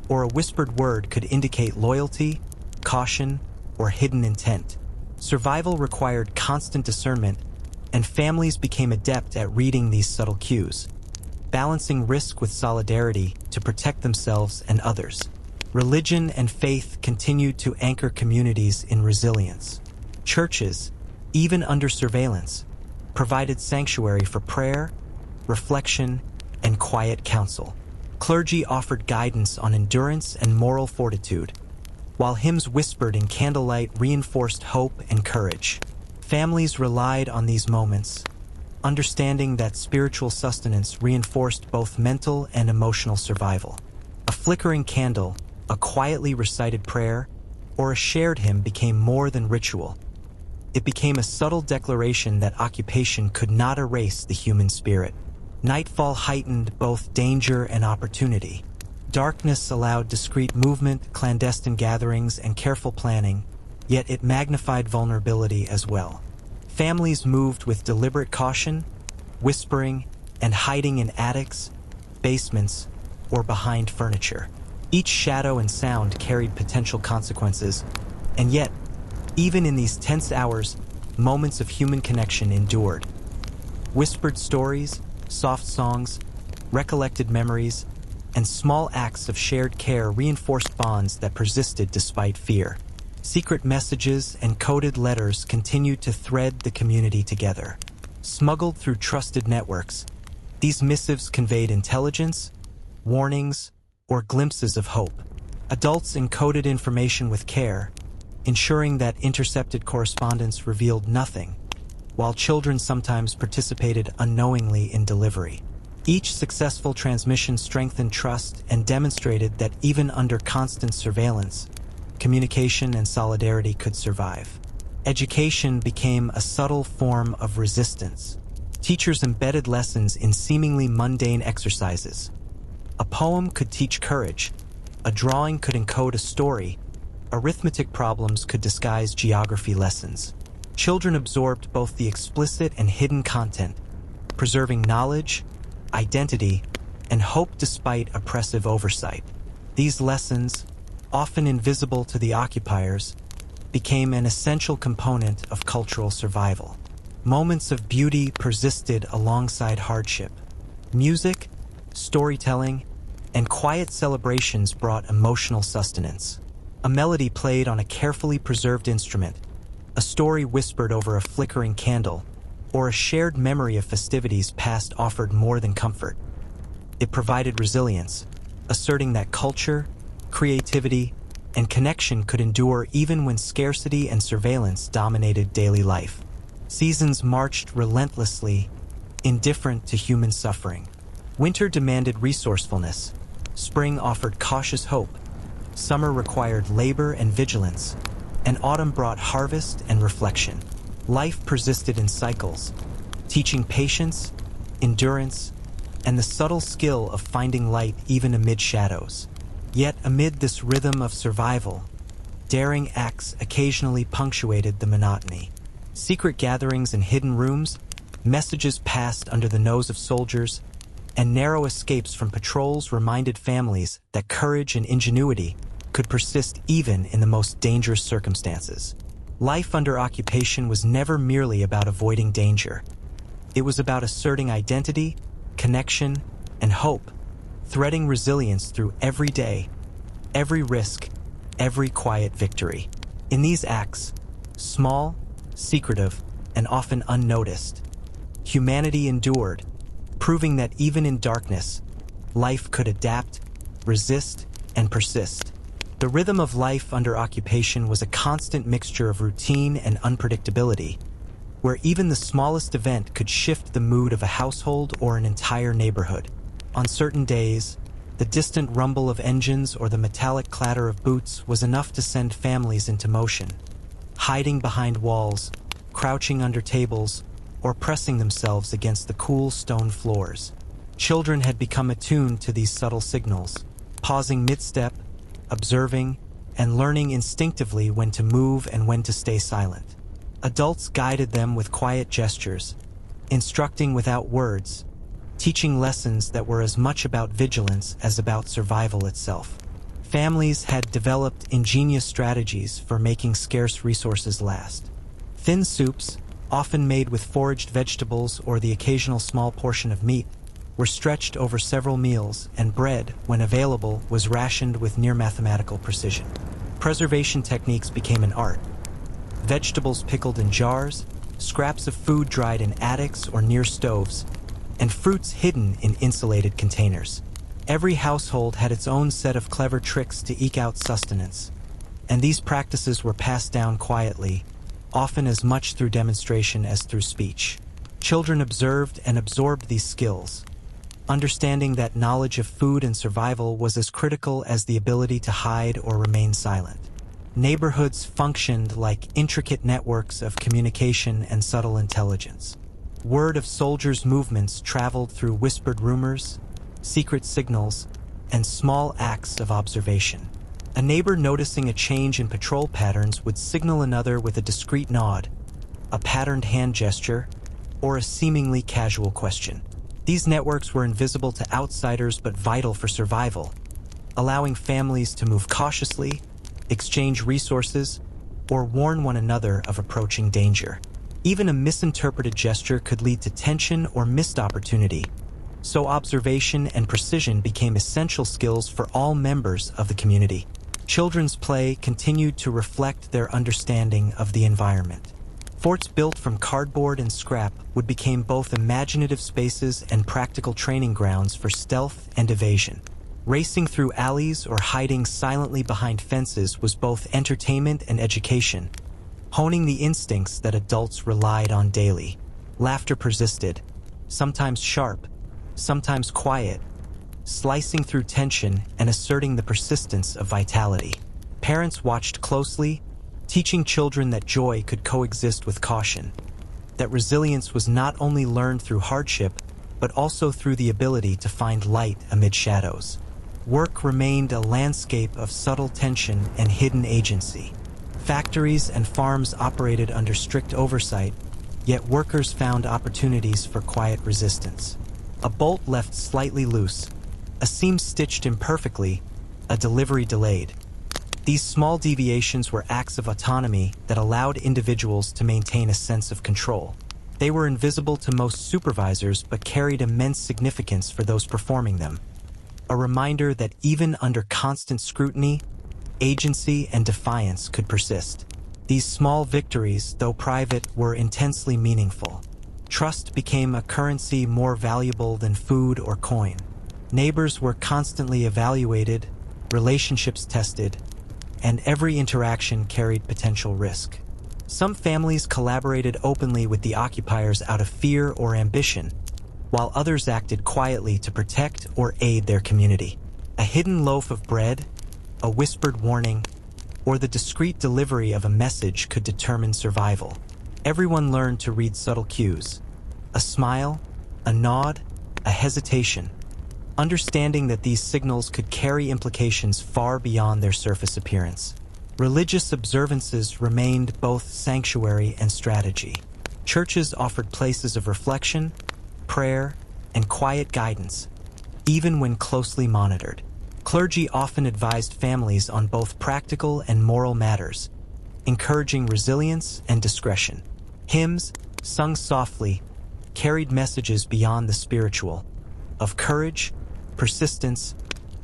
Speaker 1: or a whispered word could indicate loyalty, caution, or hidden intent. Survival required constant discernment, and families became adept at reading these subtle cues, balancing risk with solidarity to protect themselves and others. Religion and faith continued to anchor communities in resilience. Churches, even under surveillance, provided sanctuary for prayer, reflection, and quiet counsel. Clergy offered guidance on endurance and moral fortitude, while hymns whispered in candlelight reinforced hope and courage. Families relied on these moments, understanding that spiritual sustenance reinforced both mental and emotional survival. A flickering candle, a quietly recited prayer, or a shared hymn became more than ritual. It became a subtle declaration that occupation could not erase the human spirit. Nightfall heightened both danger and opportunity. Darkness allowed discreet movement, clandestine gatherings, and careful planning, yet it magnified vulnerability as well. Families moved with deliberate caution, whispering, and hiding in attics, basements, or behind furniture. Each shadow and sound carried potential consequences, and yet, even in these tense hours, moments of human connection endured. Whispered stories, soft songs, recollected memories, and small acts of shared care reinforced bonds that persisted despite fear. Secret messages and coded letters continued to thread the community together. Smuggled through trusted networks, these missives conveyed intelligence, warnings, or glimpses of hope. Adults encoded information with care, ensuring that intercepted correspondence revealed nothing, while children sometimes participated unknowingly in delivery. Each successful transmission strengthened trust and demonstrated that even under constant surveillance, communication and solidarity could survive. Education became a subtle form of resistance. Teachers embedded lessons in seemingly mundane exercises. A poem could teach courage, a drawing could encode a story, arithmetic problems could disguise geography lessons. Children absorbed both the explicit and hidden content, preserving knowledge, identity, and hope despite oppressive oversight. These lessons, often invisible to the occupiers, became an essential component of cultural survival. Moments of beauty persisted alongside hardship. Music, storytelling, and quiet celebrations brought emotional sustenance. A melody played on a carefully preserved instrument, a story whispered over a flickering candle, or a shared memory of festivities past offered more than comfort. It provided resilience, asserting that culture, creativity, and connection could endure even when scarcity and surveillance dominated daily life. Seasons marched relentlessly, indifferent to human suffering. Winter demanded resourcefulness. Spring offered cautious hope. Summer required labor and vigilance. And autumn brought harvest and reflection. Life persisted in cycles, teaching patience, endurance, and the subtle skill of finding light even amid shadows. Yet amid this rhythm of survival, daring acts occasionally punctuated the monotony. Secret gatherings in hidden rooms, messages passed under the nose of soldiers, and narrow escapes from patrols reminded families that courage and ingenuity could persist even in the most dangerous circumstances. Life under occupation was never merely about avoiding danger. It was about asserting identity, connection, and hope, threading resilience through every day, every risk, every quiet victory. In these acts, small, secretive, and often unnoticed, humanity endured, proving that even in darkness, life could adapt, resist, and persist. The rhythm of life under occupation was a constant mixture of routine and unpredictability, where even the smallest event could shift the mood of a household or an entire neighborhood. On certain days, the distant rumble of engines or the metallic clatter of boots was enough to send families into motion, hiding behind walls, crouching under tables, or pressing themselves against the cool stone floors. Children had become attuned to these subtle signals, pausing mid-step, observing, and learning instinctively when to move and when to stay silent. Adults guided them with quiet gestures, instructing without words, teaching lessons that were as much about vigilance as about survival itself. Families had developed ingenious strategies for making scarce resources last. Thin soups, often made with foraged vegetables or the occasional small portion of meat, were stretched over several meals, and bread, when available, was rationed with near-mathematical precision. Preservation techniques became an art. Vegetables pickled in jars, scraps of food dried in attics or near stoves, and fruits hidden in insulated containers. Every household had its own set of clever tricks to eke out sustenance, and these practices were passed down quietly, often as much through demonstration as through speech. Children observed and absorbed these skills, understanding that knowledge of food and survival was as critical as the ability to hide or remain silent. Neighborhoods functioned like intricate networks of communication and subtle intelligence. Word of soldiers' movements traveled through whispered rumors, secret signals, and small acts of observation. A neighbor noticing a change in patrol patterns would signal another with a discreet nod, a patterned hand gesture, or a seemingly casual question. These networks were invisible to outsiders but vital for survival, allowing families to move cautiously, exchange resources, or warn one another of approaching danger. Even a misinterpreted gesture could lead to tension or missed opportunity, so observation and precision became essential skills for all members of the community. Children's play continued to reflect their understanding of the environment. Forts built from cardboard and scrap would become both imaginative spaces and practical training grounds for stealth and evasion. Racing through alleys or hiding silently behind fences was both entertainment and education, honing the instincts that adults relied on daily. Laughter persisted, sometimes sharp, sometimes quiet, slicing through tension and asserting the persistence of vitality. Parents watched closely, teaching children that joy could coexist with caution, that resilience was not only learned through hardship, but also through the ability to find light amid shadows. Work remained a landscape of subtle tension and hidden agency. Factories and farms operated under strict oversight, yet workers found opportunities for quiet resistance. A bolt left slightly loose, a seam stitched imperfectly, a delivery delayed. These small deviations were acts of autonomy that allowed individuals to maintain a sense of control. They were invisible to most supervisors but carried immense significance for those performing them. A reminder that even under constant scrutiny, agency and defiance could persist. These small victories, though private, were intensely meaningful. Trust became a currency more valuable than food or coin. Neighbors were constantly evaluated, relationships tested, and every interaction carried potential risk. Some families collaborated openly with the occupiers out of fear or ambition, while others acted quietly to protect or aid their community. A hidden loaf of bread, a whispered warning, or the discreet delivery of a message could determine survival. Everyone learned to read subtle cues. A smile, a nod, a hesitation, understanding that these signals could carry implications far beyond their surface appearance. Religious observances remained both sanctuary and strategy. Churches offered places of reflection, prayer, and quiet guidance, even when closely monitored. Clergy often advised families on both practical and moral matters, encouraging resilience and discretion. Hymns, sung softly, carried messages beyond the spiritual, of courage, persistence,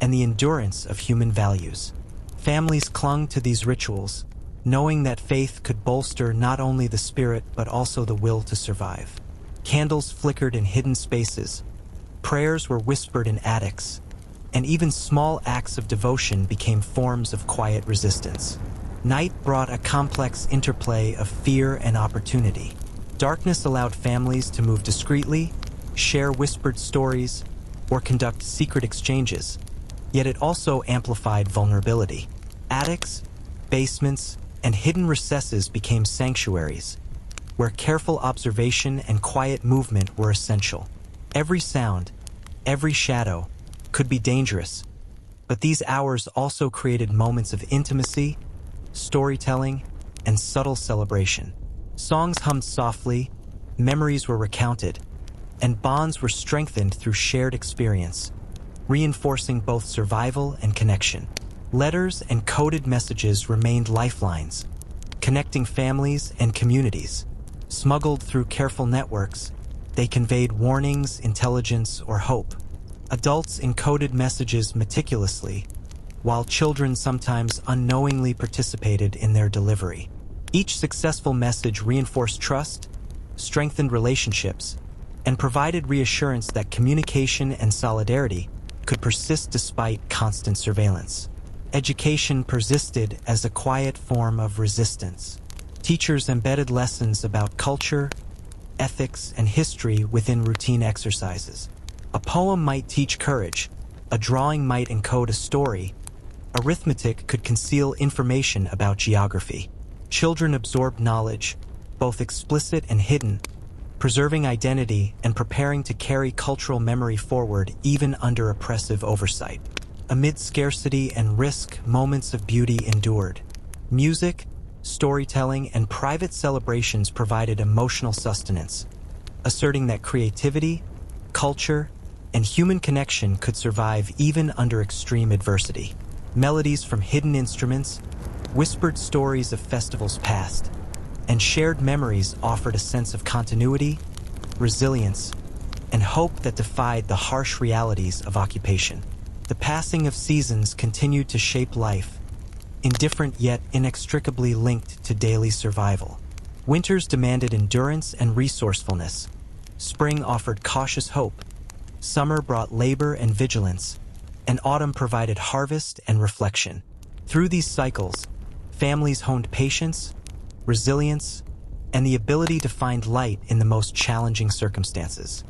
Speaker 1: and the endurance of human values. Families clung to these rituals, knowing that faith could bolster not only the spirit but also the will to survive. Candles flickered in hidden spaces, prayers were whispered in attics, and even small acts of devotion became forms of quiet resistance. Night brought a complex interplay of fear and opportunity. Darkness allowed families to move discreetly, share whispered stories, or conduct secret exchanges, yet it also amplified vulnerability. Attics, basements, and hidden recesses became sanctuaries, where careful observation and quiet movement were essential. Every sound, every shadow, could be dangerous, but these hours also created moments of intimacy, storytelling, and subtle celebration. Songs hummed softly, memories were recounted, and bonds were strengthened through shared experience, reinforcing both survival and connection. Letters and coded messages remained lifelines, connecting families and communities. Smuggled through careful networks, they conveyed warnings, intelligence, or hope. Adults encoded messages meticulously, while children sometimes unknowingly participated in their delivery. Each successful message reinforced trust, strengthened relationships, and provided reassurance that communication and solidarity could persist despite constant surveillance. Education persisted as a quiet form of resistance. Teachers embedded lessons about culture, ethics, and history within routine exercises. A poem might teach courage, a drawing might encode a story, arithmetic could conceal information about geography. Children absorbed knowledge, both explicit and hidden, preserving identity and preparing to carry cultural memory forward even under oppressive oversight. Amid scarcity and risk, moments of beauty endured. Music, storytelling, and private celebrations provided emotional sustenance, asserting that creativity, culture, and human connection could survive even under extreme adversity. Melodies from hidden instruments, whispered stories of festivals past, and shared memories offered a sense of continuity, resilience, and hope that defied the harsh realities of occupation. The passing of seasons continued to shape life, indifferent yet inextricably linked to daily survival. Winters demanded endurance and resourcefulness. Spring offered cautious hope. Summer brought labor and vigilance, and autumn provided harvest and reflection. Through these cycles, families honed patience, resilience, and the ability to find light in the most challenging circumstances.